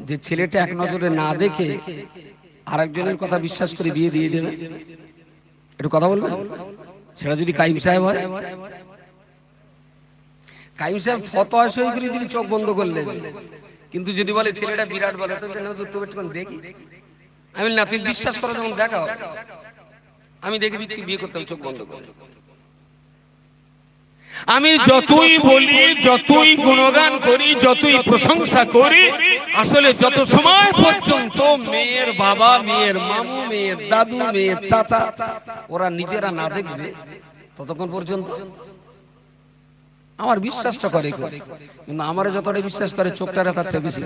যে ছেলেটা এক নজরে না দেখে আরেকজনের কথা বিশ্বাস করে বিয়ে দিয়ে দেবে? একটু কথা বলবেন। সেটা যদি কাইম সাহেব হয়, কাইম সাহেব ফতোয়া সই করে দিলে চোখ বন্ধ করলে, কিন্তু যদি বলে ছেলেটা বিরাট বলে তো তুমি একটু দেখি, আমি না তুই বিশ্বাস করো যখন দেখা হবে, আমি দেখে দিচ্ছি বিয়ে করতাম চোখ বন্ধ করে। আমি যতই বলি, যতই গুণগান করি, যতই প্রশংসা করি, আসলে যত সময় পর্যন্ত মেয়ের বাবা, মেয়ের মামু, মেয়ের দাদু, মেয়ের চাচা ওরা নিজেরা না দেখবে ততক্ষণ পর্যন্ত আমার বিশ্বাসটা করে। কিন্তু আমার যতটা বিশ্বাস করে চোখটা রেখাচ্ছে বেশি,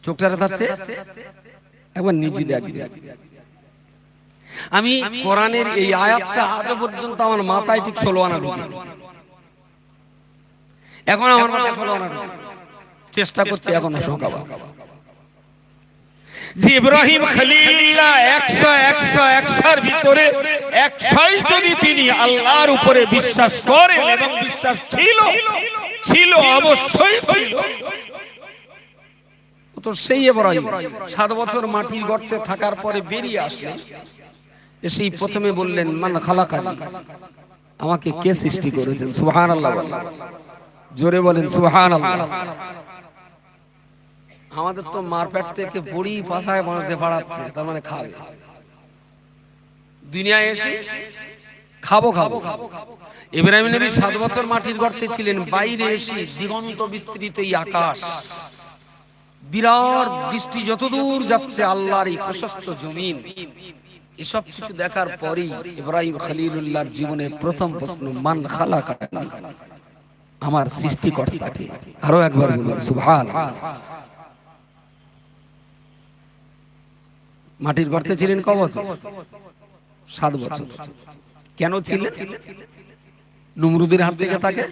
চোখটা রেখাচ্ছে একবার নিজে দেখবে। আমি কোরআনের এই আয়াতটা আজও পর্যন্ত আমার মাথায় ঠিক 16 আনা ঢুকে, এখন আমার মাথায় 16 আনা ঢুকে, চেষ্টা করছি এখনো শোকাবা যে ইব্রাহিম খলিলুল্লাহ 100 ভিতরে 100ই যদি তিনি আল্লাহর উপরে বিশ্বাস করেন, এবং বিশ্বাস ছিল অবশ্যই ছিল, তো সেই ইব্রাহিম 7 বছর মাটির গর্তে থাকার পরে বেরিয়ে আসলেন, এসেই প্রথমে বললেন মান খালাকানি, আমাকে কে সৃষ্টি করেছেন? সুবহানাল্লাহ বলেন, জোরে বলেন সুবহানাল্লাহ। আমাদের তো মারপেট থেকে বড়ি পাশায় বাঁচতে পারাচ্ছে, তার মানে খাবে, দুনিয়ায় এসে খাবো। ইব্রাহিম নবী 7 বছর মাটির গর্তে ছিলেন, বাইরে এসে দিগন্ত বিস্তৃত এই আকাশ, বিরাট বৃষ্টি যতদূর যাচ্ছে, আল্লাহর এই প্রশস্ত জমিন, এসব কিছু দেখার পরেই ইব্রাহিম খলিলুল্লাহর জীবনে প্রথম প্রশ্ন মান খালাকানি, আমার সৃষ্টিকর্তাকে। আরো একবার বলুন সুবহানাল্লাহ। মাটির গর্তে ছিলেন ক বছর? 7 বছর। কেন ছিলেন? নমরুদের হাত থেকে তাকে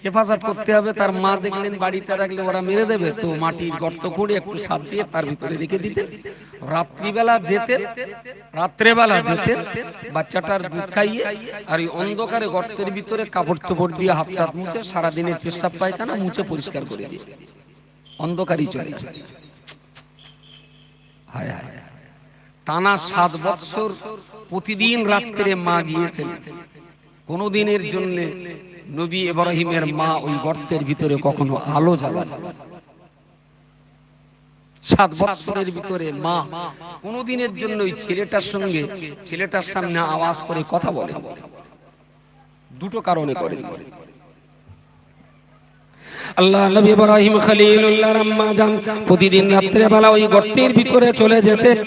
হেফাজত করতে হবে। তার মা দেখলেন বাড়িতে রাখলে ওরা মেরে দেবে, তো মাটির গর্ত করে একটু সাপ দিয়ে তার ভিতরে রেখে দিতেন। রাত্রেবেলা যেতেন বাচ্চাটার দুধ খাইয়ে, আর এই অন্ধকারে গর্তের ভিতরে কাপড় চোপড় দিয়ে হাত টাত মুছে সারাদিনের পেশাব পায়খানা মুছে পরিষ্কার করে দিয়ে অন্ধকারই চলে আসতেন। হায় হায়, টানা 7 বছর প্রতিদিন রাত্রে মা গিয়েছেন। কোনদিনের জন্য নবী ইব্রাহিমের মা ওই গর্তের ভিতরে কখনো আলো জ্বালান। 7 বছরের ভিতরে মা কোনদিনের জন্য ওই ছেলেটার সঙ্গে, ছেলেটার সামনে আওয়াজ করে কথা বলেন। দুটো কারণে করেন। আল্লাহ নবী ইব্রাহিম খলিলুল্লাহর আম্মা জান প্রতিদিন রাত্রে বেলা ওই গর্তের ভিতরে চলে যেতেন,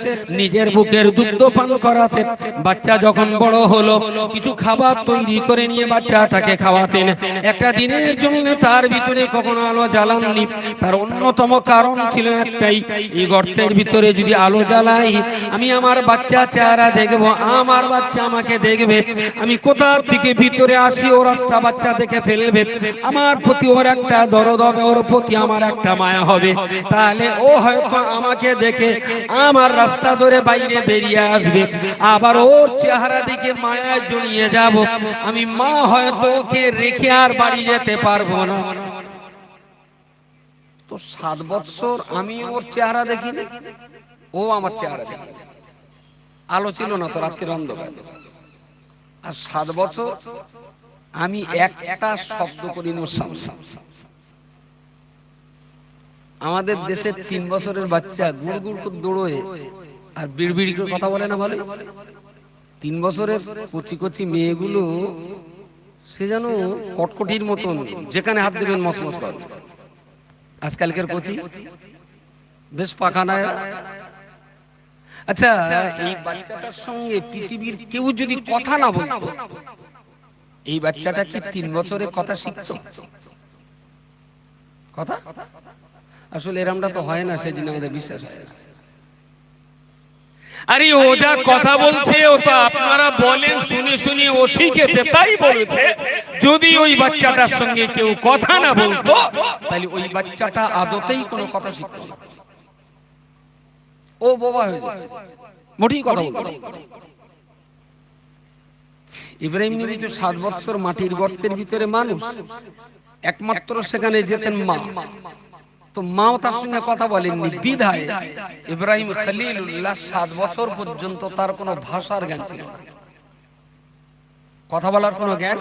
নিজের বুকের দুগ্ধ পান করাতেন। বাচ্চা যখন বড় হলো, কিছু খাবার তৈরি করে নিয়ে বাচ্চাটাকে খাওয়াতেন। একটা দিনের জন্য তার ভিতরে কখনো আলো জ্বালাননি। তার অন্যতম কারণ ছিল একটাই, এই গর্তের ভিতরে যদি আলো জ্বালাই, আমি আমার বাচ্চা চেহারা দেখব, আমার বাচ্চা আমাকে দেখবে। আমি কোথা থেকে ভিতরে আসি, ও রাস্তা বাচ্চা দেখে ফেলবে, আমার প্রতি ওর একটা দরদ হবে, ওর প্রতি আমার একটা মায়া হবে। তাহলে ও হয়তো আমাকে দেখে আমার রাস্তা ধরে বাইরে বেরিয়ে আসবে, আবার ওর চেহারা দিকে মায়ায় জড়িয়ে যাব। আমি মা হয়তো ওকে রেখে আর বাড়ি যেতে পারবো না। তো 7 বছর আমি ওর চেহারা দেখিনি, ও আমার চেহারা দেখি। আলো ছিল না তো, রাত্রির অন্ধকার। আর 7 বছর আমি একটা শব্দ করিনি ওর সামনে। আমাদের দেশের 3 বছরের বাচ্চা গুড় গুড় করে দৌড়োয় আর বিড়বিড় করে কথা বলে না, বলে 3 বছরের কচি কচি মেয়েগুলো সে যেন কটকটির মতন, যেখানে হাত দেবেন মসমস করে। আজকালকার কচি বেশ পাখানায়। আচ্ছা, এই বাচ্চাটার সঙ্গে পৃথিবীর কেউ যদি কথা না বলতো, এই বাচ্চাটা কি 3 বছরে কথা শিখতো? কথা আসলে এরমটা তো হয় না, সেদিন আমাদের বিশ্বাস হয় না। আরে ও যা কথা বলছে, ও তো আপনারা বলেন শুনে শুনে ও শিখেছে, তাই বলেছে। যদি ওই বাচ্চাটার সঙ্গে কেউ কথা না বলতো, তাহলে ওই বাচ্চাটা আদতেই কোনো কথা শিখতো না, ও বোবা হয়ে যেত, মোটেই কথা বলতো না। ইব্রাহিম নবী তো 7 বছর মাটির গর্তের ভিতরে মানুষ, একমাত্র সেখানে যেতেন মা। তো মাও তার সঙ্গে কথা বলেননি, বিধায় ইব্রাহিম খলিলুল্লাহ 7 বছর পর্যন্ত তার কোনো ভাষার জ্ঞান ছিল না, কথা বলার কোনো জ্ঞান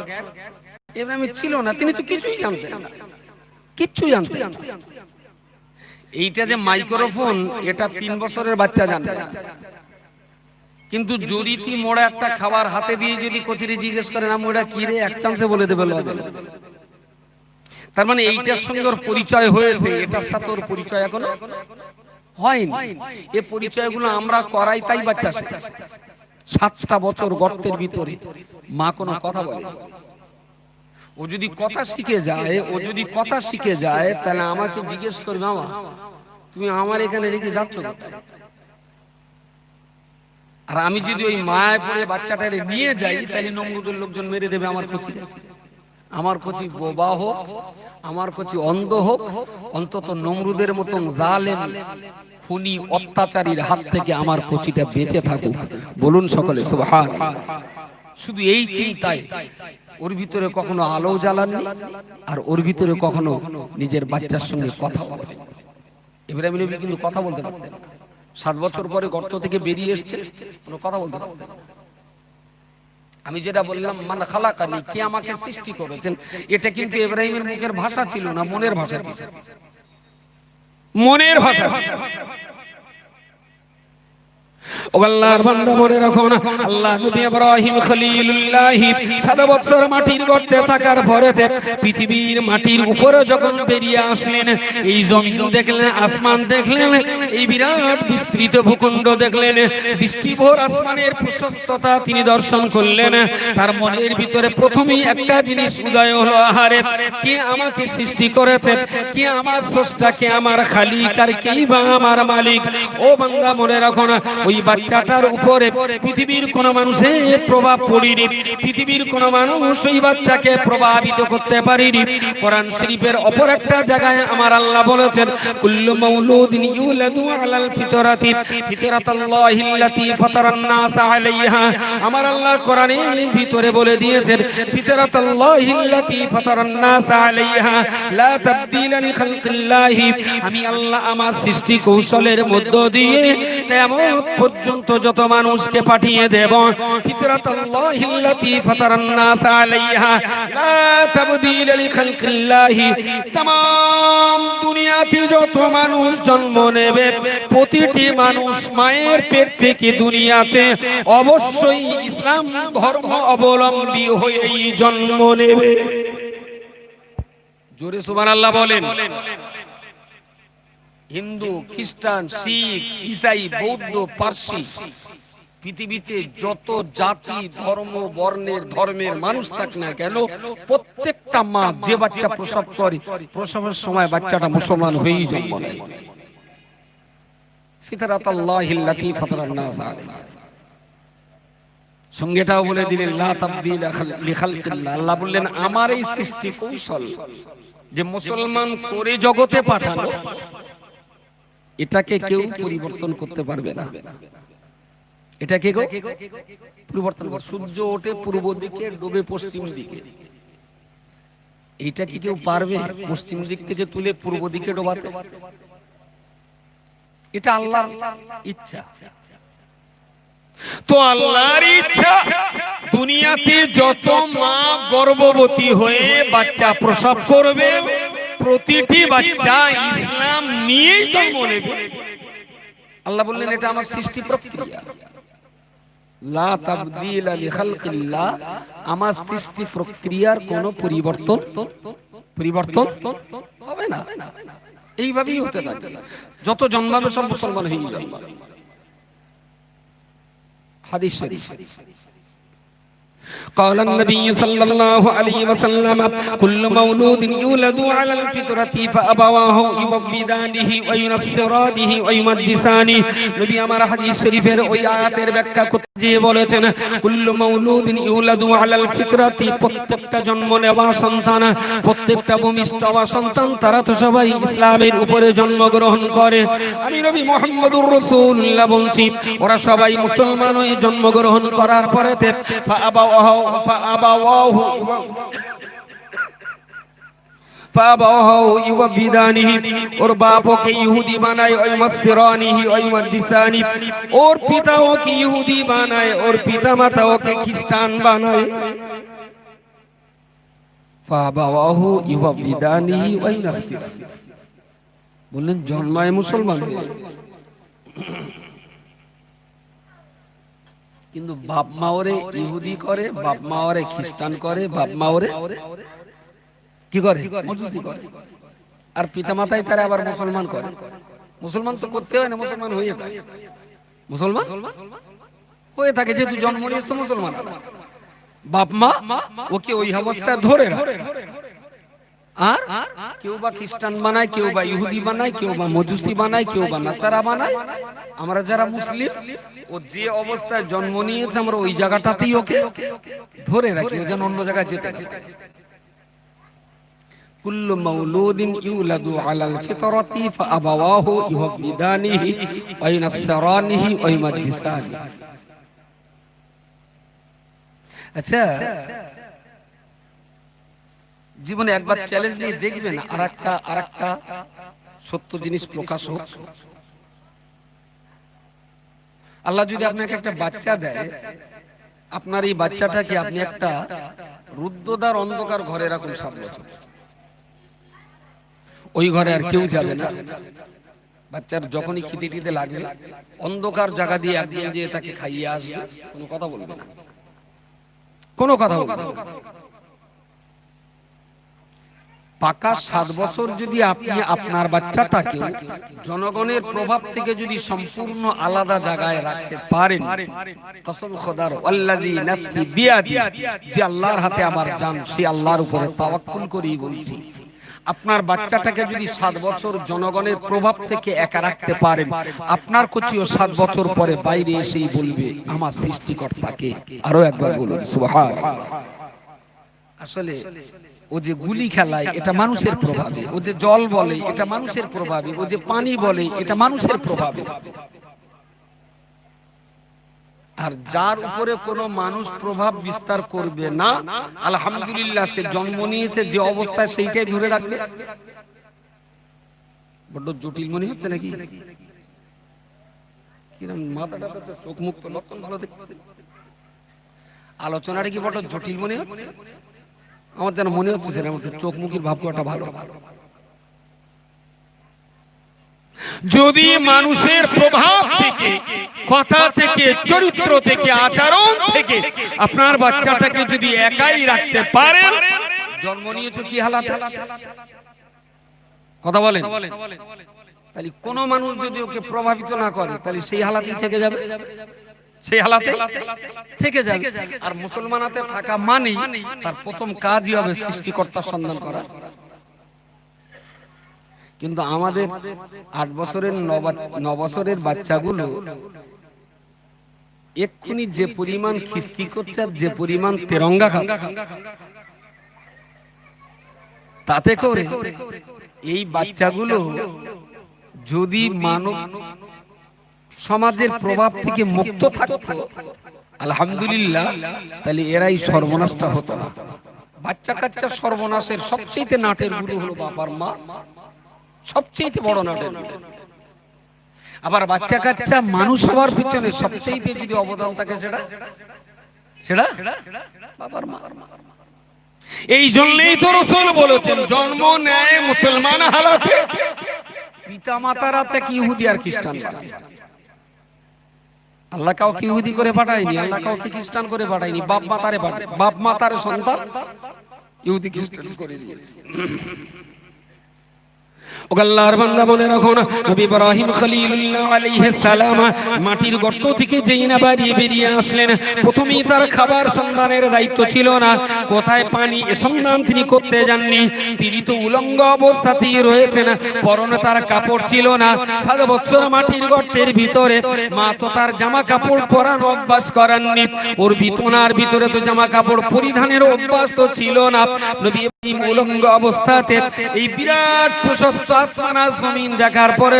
ইব্রাহিমের ছিল না। তিনি তো কিছুই জানতেন না, কিচ্ছুই জানতেন না। এইটা যে মাইক্রোফোন, এটা 3 বছরের বাচ্চা জানবে না, কিন্তু জরিতি মোড়া একটা খাবার হাতে দিয়ে যদি কচিরে জিজ্ঞেস করে না মোড়া কি রে, এক চান্সে বলে দেবে লজেন। তার মানে এইটার সঙ্গে ওর পরিচয় হয়েছে, এটার সাথে ওর পরিচয় এখনো হয়নি। এই পরিচয়গুলো আমরা করাই, তাই বাচ্চা শেখে। 7টা বছর গর্তের ভিতরে মা কোনো কথা বলে, ও যদি কথা শিখে যায় তাহলে আমাকে জিজ্ঞেস করবে, মামা তুমি আমার এখানে রেখে যাচ্ছ কোথায়? আর আমি যদি ওই মায় পড়ে বাচ্চাটারে নিয়ে যাই তাহলে নমরুদের লোকজন মেরে দেবে আমার কচিকে। আমার কচি বোবা হোক, আমার কচি অন্ধ হোক, অন্তত নমরুদের মতন জালেম খুনি অত্যাচারীর হাত থেকে আমার কচিটা বেঁচে থাকুক। বলুন সকলে সুবহানাল্লাহ। শুধু এই চিন্তায় ওর ভিতরে কখনো আলো জ্বালাননি, আর ওর ভিতরে কখনো নিজের বাচ্চার সঙ্গে কথা বলেন। ইব্রাহিম নবী কিন্তু কথা বলতে পারতেন না। 7 বছর পরে গর্ত থেকে বেরিয়ে এসছে, কোনো কথা বলতে পারতেন না। আমি যেটা বললাম মান খালাকানি, কে আমাকে সৃষ্টি করেছেন, এটা কিন্তু ইব্রাহিমের মুখের ভাষা ছিল না, মনের ভাষা ছিল, মনের ভাষা ছিল। ও আল্লাহর বান্দা মনে রাখো না, আল্লাহ নবী ইব্রাহিম খলিলুল্লাহ 7 বছর মাটির গর্তে থাকার পরে পৃথিবীর মাটির উপরে যখন বেরিয়ে আসলেন, এই জমিন দেখলেন, আসমান দেখলেন, এই বিরাট বিস্তৃত ভূখণ্ড দেখলেন, দৃষ্টিভর আসমানের প্রশস্ততা তিনি দর্শন করলেন। তার মনের ভিতরে প্রথমেই একটা জিনিস উদয় হলো, আহারে কে আমাকে সৃষ্টি করেছে, কে আমার স্রষ্টা, কে আমার খালিক, আর কেই বা আমার মালিক। ও বান্দা মনে রাখো না, ওই বাচ্চাটার উপরে পৃথিবীর কোন মানুষের প্রভাব পড়েনি, পৃথিবীর কোন মানুষ ওই বাচ্চাকে প্রভাবিত করতে পারেনি। কোরআন শরীফের অপর একটা জায়গায় আমার আল্লাহ বলেছেন, কুল্লু মাউলুদিন ইউলাদু আলাল ফিতরাতি ফিতরাতাল্লাহিল্লাতী ফাতারান নাস আলাইহা। আমার আল্লাহ কোরআনের ভিতরে বলে দিয়েছেন, ফিতরাতাল্লাহিল্লাতী ফাতারান নাস আলাইহা লা তাবদীলা লিখালকিল্লাহি। আমি আল্লাহ আমার সৃষ্টি কৌশলের মধ্য দিয়ে কিয়ামত পর্যন্ত যত মানুষকে পাঠিয়ে দেব, ফিতরাতাল্লাহিল্লাতী ফাতারান নাস আলাইহা লা তাবদীলা লিখালকিল্লাহি। तमाम দুনিয়াতে যত মানুষ জন্ম নেবে, প্রতিটি মানুষ মায়ের পেট থেকে দুনিয়াতে অবশ্যই ইসলাম ধর্ম অবলম্বী হয়েই জন্ম নেবে। জোরে সুবহানাল্লাহ বলেন। হিন্দু, খ্রিস্টান, শিখ, ঈসাই, বৌদ্ধ, পারসি, পৃথিবীতে যত জাতি, ধর্ম, বর্ণের, ধর্মের মানুষ থাক না কেন, প্রত্যেকটা মা যে বাচ্চা প্রসব করে, প্রসবের সময় বাচ্চাটা মুসলমান হয়েই জন্ম নেয়। ফিতরাতাল্লাহিল্লাতী ফাতারান নাস আলাইহা। সঙ্গেটাও বলে দিলেন লা তাবদীলা লিখালকিল্লাহ। আল্লাহ বললেন আমার এই সৃষ্টি কৌশল যে মুসলমান করে জগতে পাঠানো, এটাকে কেউ পরিবর্তন করতে পারবে না। এটাকে কেউ পরিবর্তন করে, সূর্য ওঠে পূর্ব দিকে, ডুবে পশ্চিম দিকে, এইটা কি কেউ পারবে পশ্চিম দিক থেকে তুলে পূর্ব দিকে ডোবাতে? এটা আল্লাহর ইচ্ছা। তো আল্লাহর ইচ্ছা দুনিয়াতে যত মা গর্ভবতী হয়ে বাচ্চা প্রসব করবে, প্রতিটি বাচ্চা ইসলাম নিয়েই জন্ম নেবে। আল্লাহ বললেন এটা আমার সৃষ্টি প্রক্রিয়া, লা তাবদীলা লিখালকিল্লাহ। আমার সৃষ্টি প্রক্রিয়ার কোনো পরিবর্তন হবে না, এইভাবেই হতে থাকে। যত জন্মাবে সব মুসলমান হয়ে জন্মাবে। হাদিস শরীফ قال النبي صلى الله عليه وسلم كل مولود يولد على الفطرة فأبواه يهودانه وينصرانه ويمجسانه। নবী আমার হাদিস শরীফের ওই আয়াতের ব্যাখ্যা করতে গিয়ে বলেছেন, কুল্লু মাউলুদিন ইউলাদু আলাল ফিতরাতি, প্রত্যেকটা জন্ম নেওয়া সন্তান, প্রত্যেকটা ভূমিষ্ঠ হওয়া সন্তান, তারা তো সবাই ইসলামের উপরে জন্মগ্রহণ করে। আমি নবী মুহাম্মদুর রাসূলুল্লাহ বলছি, ওরা সবাই মুসলমান হয়ে জন্মগ্রহণ করার পরে और बापों के यहूदी बनाए और पिताओं की यहूदी बनाए और पिता माताओं के ख्रिस्टान बनाए। বললেন জন্মায় মুসলমান হয়ে, কিন্তু বাপ মা ওরে ইহুদি করে, বাপ মা ওরে খ্রিস্টান করে, বাপ মা ওরে কি করে মজুসি করে, আর পিতা মাতাই তারা আবার মুসলমান করে। মুসলমান তো করতে হয় না, মুসলমান হয়ে থাকে, মুসলমান হয়ে থাকে, যেহেতু জন্ম নিয়েছে তো মুসলমান। বাপ মা ওকে ওই অবস্থায় ধরে রাখে, আর কেউ বা খ্রিস্টান বানায়, কেউ বা ইহুদি বানায়, কেউ বা মজুসি বানায়, কেউ বা নাসারা বানায়। আমরা যারা মুসলিম, ও যে অবস্থায় জন্ম নিয়েছে আমরা ওই জায়গাটাতেই ওকে ধরে রাখি, ও যেন অন্য জায়গায় যেতে না পারে। কুল্লু মাউলুদিন ইউলাদু আলাল ফিতরাতি ফাআবাওয়াহু ইউহাবিদানিহি ওয়া ইউনাসসারানিহি ওয়া ইউমাজ্জিসানি। আচ্ছা, জীবনে একবার চ্যালেঞ্জ নিয়ে দেখবেন, আরেকটা সত্য জিনিস প্রকাশ হোক। আল্লাহ যদি আপনাকে একটা বাচ্চা দেয়, আপনার এই বাচ্চাটাকে আপনি একটা রুদ্ধদ্বার অন্ধকার ঘরে রাখুন 7 বছর, ওই ঘরে আর কেউ যাবে না। বাচ্চার যখনই খিদে টিদে লাগবে, অন্ধকার জায়গা দিয়ে একদম যে তাকে খাইয়ে আসবে, কোনো কথা বলবে না, কোনো কথা বলবে না। পাকা 7 বছর যদি আপনি আপনার বাচ্চাটাকে জনগণের প্রভাব থেকে যদি সম্পূর্ণ আলাদা জায়গায় রাখতে পারেন, কসম খোদার আল্লাযী নাফসি বিয়াদি, যে আল্লাহর হাতে আমার জান, সে আল্লাহর উপরে তাওয়াক্কুল করেই বলছি, আপনার বাচ্চাটাকে যদি 7 বছর জনগণের প্রভাব থেকে একা রাখতে পারেন, আপনার কচিও 7 বছর পরে বাইরে এসেই বলবে আমার সৃষ্টিকর্তাকে। আরো একবার বলুন সুবহানাল্লাহ। আসলে ও যে গুলি খেলায় এটা মানুষের প্রভাবে, ও যে জল বলে এটা মানুষের প্রভাবে, ও যে পানি বলে এটা মানুষের প্রভাবে। আর যার উপরে কোনো মানুষ প্রভাব বিস্তার করবে না, আলহামদুলিল্লাহ, সে জন্ম নিয়েছে যে অবস্থায় সেইটাই ধরে রাখবে। বড্ড জটিল মনে হচ্ছে নাকি? কিরম মাথাটা, তো চোখ মুখ তো লক্ষণ ভালো দেখতে, আলোচনাটা কি বড্ড জটিল মনে হচ্ছে? আমার যেন মনে হচ্ছে সেটা চোখ মুখের ভাবটা ভালো। যদি মানুষের প্রভাব থেকে, কথা থেকে, চরিত্র থেকে, আচরণ থেকে আপনার বাচ্চাটাকে যদি একাই রাখতে পারেন, জন্ম নিয়েছো কি হালাত, কথা বলেন, তাহলে কোন মানুষ যদি ওকে প্রভাবিত না করে, তাহলে সেই হালাতেই থেকে যাবে, সেই হালাতে থেকে যাবে। আর মুসলমানাতে থাকা মানে তার প্রথম কাজই হবে সৃষ্টিকর্তার সন্ধান করা। কিন্তু আমাদের 8 বছরের 9 বছরের বাচ্চাগুলো এক্ষুনি যে পরিমাণ খিস্তি করছে, যে পরিমাণ তেরঙ্গা খাচ্ছে, তাতে করে এই বাচ্চাগুলো যদি মানব সমাজের প্রভাব থেকে মুক্ত থাকতো, আলহামদুলিল্লাহ, তাহলে এরাই সর্বনাশটা হতো না। বাচ্চা কাচ্চা সর্বনাশের সবচেয়ে নাটের গুরু হলো বাবার মা, সবচেয়ে বড় নাটের গুরু। আবার বাচ্চা কাচ্চা মানুষ হওয়ার পিছনে সবচেয়ে যদি অবদান থাকে, সেটা বাবার মা। এই জন্যই তো রাসূল বলেছেন, জন্ম নেয় মুসলমান হালাতে, পিতা মাতারা থেকে ইহুদি আর খ্রিস্টান বানায়। আল্লাহ কাউকে ইহুদি করে পাঠায়নি, আল্লাহ কাউকে খ্রিস্টান করে পাঠায়নি, বাপ মাতারে পাঠায়, বাপ মাতার সন্তান ইহুদি খ্রিস্টান করে দিয়েছে। ও আল্লাহর বান্দা, মনে রাখো না, নবী ইব্রাহিম খলিলুল্লাহ আলাইহিস সালাম মাটির গর্ত থেকে যেই না বেরিয়ে আসলেন, প্রথমেই তার খাবার সন্ধানের দায়িত্ব ছিল না, কোথায় পানি এ সন্ধান তিনি করতে যাননি। তিনি তো উলঙ্গ অবস্থাতেই রয়েছেন, পরনে তার কাপড় ছিল না। 7 বছর মাটির গর্তের ভিতরে মা তো তার জামা কাপড় পরানো অভ্যাস করাননি, ওর বিতনার ভিতরে তো জামা কাপড় পরিধানের অভ্যাস তো ছিল না। নবী ইব্রাহিম উলঙ্গ অবস্থাতে এই বিরাট প্রশস্ত সমস্ত আসমান আর জমিন দেখার পরে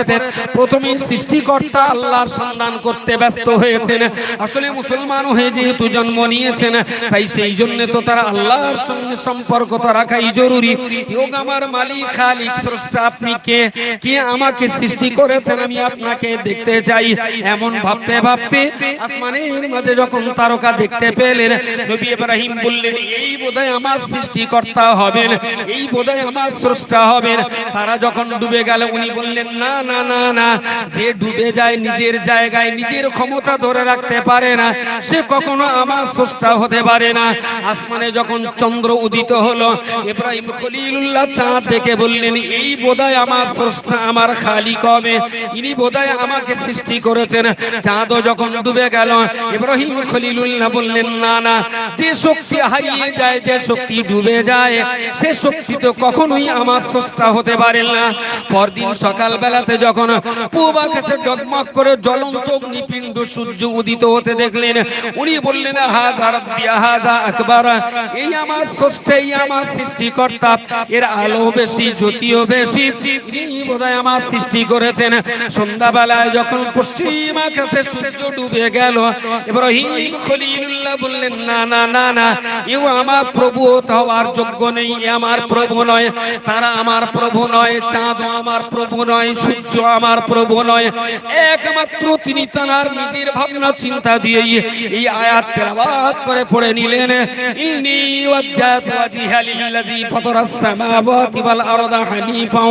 প্রথমেই সৃষ্টিকর্তা আল্লাহর সন্ধান করতে ব্যস্ত হয়েছেন। আসলে মুসলমান হয়ে যেহেতু জন্ম নিয়েছেন, তাই সেই জন্য তো তারা আল্লাহর সঙ্গে সম্পর্ক তো রাখাই জরুরি। হোক আমার মালিক, খালিক, স্রষ্টা, আপনি কে, কে আমাকে সৃষ্টি করেছেন, আমি আপনাকে দেখতে চাই। এমন ভাবতে ভাবতে আসমানের মাঝে যখন তারকা দেখতে পেলেন, নবী ইব্রাহিম বললেন, এই বোধহয় আমার সৃষ্টিকর্তা হবেন, এই বোধহয় আমার স্রষ্টা হবেন। তারা যখন ডুবে গেল, উনি বললেন, না না না না, যে ডুবে যায় নিজের জায়গায় নিজের ক্ষমতা ধরে রাখতে পারে না, সে কখনো আমার স্রষ্টা হতে পারে না। আসমানে যখন চন্দ্র উদিত হলো, ইব্রাহিম খলিলুল্লাহ চাঁদ দেখে বললেন, এই বোধহয় আমার স্রষ্টা, আমার খালিক হবে, ইনি বোধহয় আমাকে সৃষ্টি করেছেন। চাঁদও যখন ডুবে গেল, ইব্রাহিম খলিলুল্লাহ বললেন, না না, যে শক্তি হারিয়ে যায়, যে শক্তি ডুবে যায়, সে শক্তি তো কখনোই আমার স্রষ্টা হতে পারে না। পরদিন সকাল বেলাতে যখন পূব আকাশে ডগমগ করে জ্বলন্ত অগ্নিপিণ্ড সূর্য উদিত হতে দেখলেন, উনি বললেন, হাযা রাব্বি হাযা আকবার, এই আমার স্রষ্টা, এই আমার সৃষ্টিকর্তা, এর আলো বেশি, জ্যোতিও বেশি, ইনি বোধহয় আমার সৃষ্টি করেছেন। সন্ধ্যাবেলায় যখন পশ্চিম আকাশে সূর্য ডুবে গেল, ইব্রাহিম খলিলুল্লাহ বললেন, না না না না, এও আমার প্রভু হওয়ার যোগ্য নেই, এ আমার প্রভু নয়, তারা আমার প্রভু নয়, চাঁদ আমার প্রভু নয়, সূর্য আমার প্রভু নয়, একমাত্র তিনি তার নিজের ভাবনা চিন্তা দিয়ে এই আয়াত তেলাওয়াত করে পড়ে নিলেন, ইন্নী ওয়াজ্জাহতু ওয়াজহিয়া লিল্লাযী ফাতারাস সামাওয়াতি ওয়াল আরদা হানিফা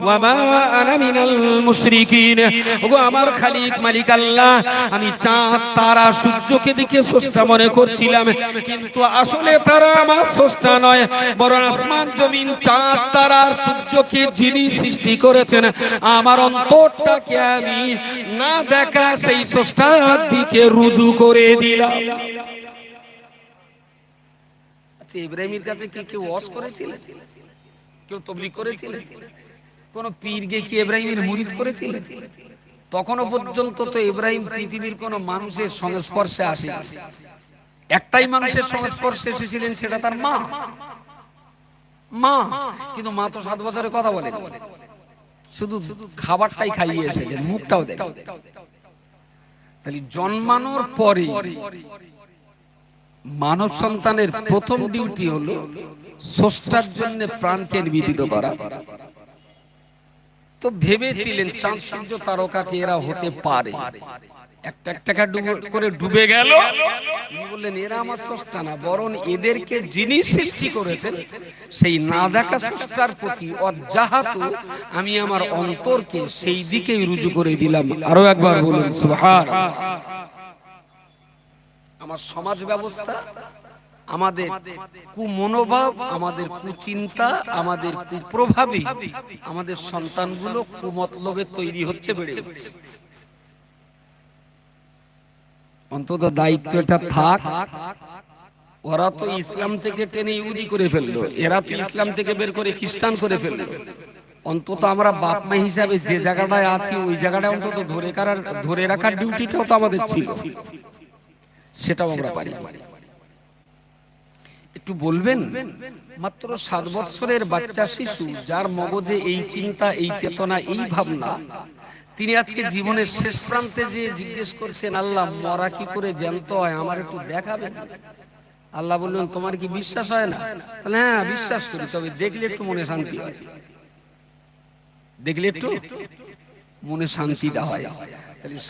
ওয়া মা আনা মিনাল মুশরিকিন। ওগো আমার খালিক মালিক আল্লাহ, আমি চাঁদ তারা সূর্যকে দেখে স্রষ্টা মনে করছিলাম, কিন্তু আসলে তারা আমার স্রষ্টা নয়, বরং আসমান জমিন চাঁদ তারা সূর্যকে যিনি সৃষ্টি করেছেন, আমার অন্তরটাকে আমি না দেখা সেই স্রষ্টার দিকে রুজু করে দিলাম। আচ্ছা, ইব্রাহিমের কাছে কি কেউ ওয়াজ করেছিলেন? কেউ তাবলীগ করেছিলেন? কোন পীরকে কি ইব্রাহিমের মুরিদ করেছিলেন? তখনও পর্যন্ত তো ইব্রাহিম পৃথিবীর কোন মানুষের সংস্পর্শে আসেনি। একটাই মানুষের সংস্পর্শে এসেছিলেন, সেটা তার মা। মা, কিন্তু মা তো 7 বছরের কথা বলেন, শুধু খাবারটাই খাইয়ে এসেছেন, মুখটাও দেখেন। তাহলে জন্মানোর পরে মানব সন্তানের প্রথম ডিউটি হলো স্রষ্টার জন্য প্রাণকে নিবেদিত করা। তো ভেবেছিলেন চাঁদ সূর্য তারকাকে এরা হতে পারে, একটা একটা করে ডুবে গেল। বললেন, এরা আমার স্রষ্টা না, বরং এদেরকে যিনি সৃষ্টি করেছেন সেই না দেখা স্রষ্টার প্রতি অজ্জাহাতু, আমি আমার অন্তরকে সেই দিকেই রুজু করে দিলাম। আরো একবার বলুন সুবহানাল্লাহ। আমার সমাজ ব্যবস্থা, আমাদের কুমনোভাব, আমাদের কুচিন্তা, আমাদের কুপ্রভাবে আমাদের সন্তানগুলো কুমতলবে তৈরি হচ্ছে, বেড়ে উঠছে। অন্তত দায়িত্বটা থাক। ওরা তো ইসলাম থেকে টেনে ইহুদি করে ফেললো, এরা তো ইসলাম থেকে বের করে খ্রিস্টান করে ফেললো। অন্তত আমরা বাপ মা হিসাবে যে জায়গাটায় আছি, ওই জায়গাটা অন্তত ধরে রাখার ডিউটিটাও তো আমাদের ছিল, সেটাও আমরা পারি। একটু বলবেন, মাত্র 7 বছরের বাচ্চা শিশু, যার মগজে এই চিন্তা, এই চেতনা, এই ভাবনা, তিনি আজকে জীবনের শেষ প্রান্তে যে জিজ্ঞেস করছেন, আল্লাহ মরা কি করে জ্যান্ত হয়, আমার একটু দেখাবেন। আল্লাহ বললেন, তোমার কি বিশ্বাস হয় না? তাহলে হ্যাঁ বিশ্বাস করি, তবে দেখলে একটু মনে শান্তি হয়, দেখলে একটু মনে শান্তিটা হয়।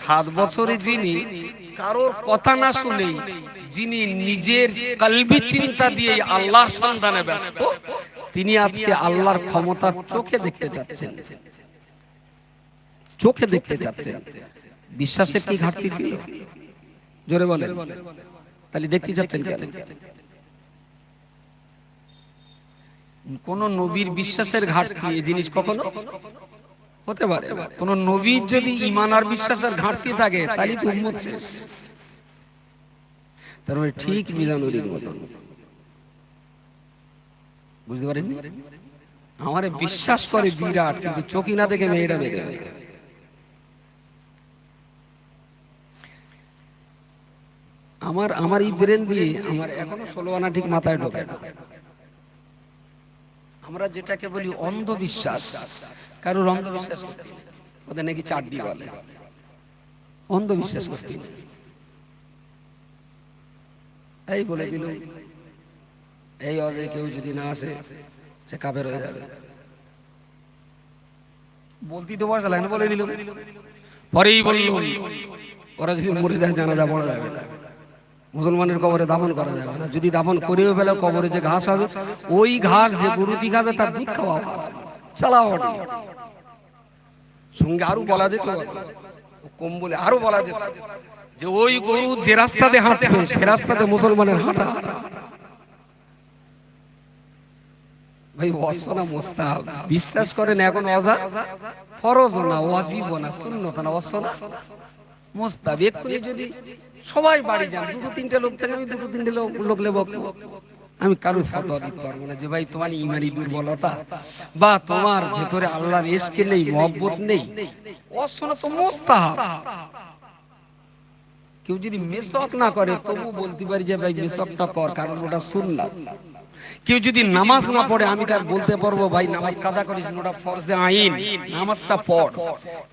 7 বছরে যিনি কারোর কথা না শুনেই, যিনি নিজের কলবি চিন্তা দিয়ে আল্লাহর সন্ধানে ব্যস্ত, তিনি আজকে আল্লাহর ক্ষমতা চোখে দেখতে চাচ্ছেন, চোখে দেখতে চাচ্ছেন। বিশ্বাসের কি ঘাটতি ছিল? জোরে বলেন। তাহলে দেখতে চাচ্ছেন কেন? কোন নবীর বিশ্বাসের ঘাটতি এই জিনিস কখনো হতে পারে না। কোন নবীর যদি ঈমান আর বিশ্বাসের ঘাটতি থাকে, তাহলে তো উম্মত শেষ। তার মানে ঠিক মিজানুরের মতন, বুঝতে পারেন? আমারে বিশ্বাস করে বিরাট, কিন্তু চোখই না দেখে মেয়েটা বেঁধে ফেলে। আমার এই ব্রেন দিয়ে আমার এখনো 16 আনা ঠিক মাথায় ঢোকে না। আমরা যেটাকে বলি অন্ধবিশ্বাস, কারোর অন্ধবিশ্বাস করতে নেই। ওদের নাকি চাটনি বলে, অন্ধবিশ্বাস করতে নেই। এই বলে দিল এই অজে কেউ যদি না আসে সে কাফের হয়ে যাবে। বলতেই তো বসা লাগে না, বলে দিল। পরেই বলল ওরা যদি মরে যায় জানাজা পড়া যাবে না, মুসলমানের কবরে দাফন করা যাবে না। যদি দাফন করেও ফেলে কবরে যে ঘাস হবে ওই ঘাস যে গরুটি খাবে তার দুধ খাওয়া হারাম। চালাওয়াটি সঙ্গে আরো বলা যেত, কম বলে আরো বলা যেত যে ওই গরু যে রাস্তাতে হাঁটবে সে রাস্তাতে মুসলমানের হাঁটা হারাম। ভাই ওয়াসনা মুস্তাহাব বিশ্বাস করেন, এখন অজা ফরজ না, ওয়াজিব না, সুন্নত না, ওয়াসনা মুস্তাহাব। এক্ষুনি যদি সবাই বাড়ি যান, দুটো তিনটে লোক থাকে, আমি দুটো তিনটে লোক লেব, আমি কারোর ফতোয়া দিতে পারবো না যে ভাই তোমার ইমানি দুর্বলতা বা তোমার ভেতরে আল্লাহর ইশকে নেই, মহব্বত নেই। ওয়াসনা তো মুস্তাহাব। কেউ যদি মেসওয়াক না করে তবু বলতে পারি যে ভাই মেসওয়াকটা কর, কারণ ওটা সুন্নাত। কেউ যদি নামাজ না পড়ে আমি তার বলতে পারবো ভাই নামাজ কাজা করিস, ওটা ফরজে আইন, নামাজটা পড়।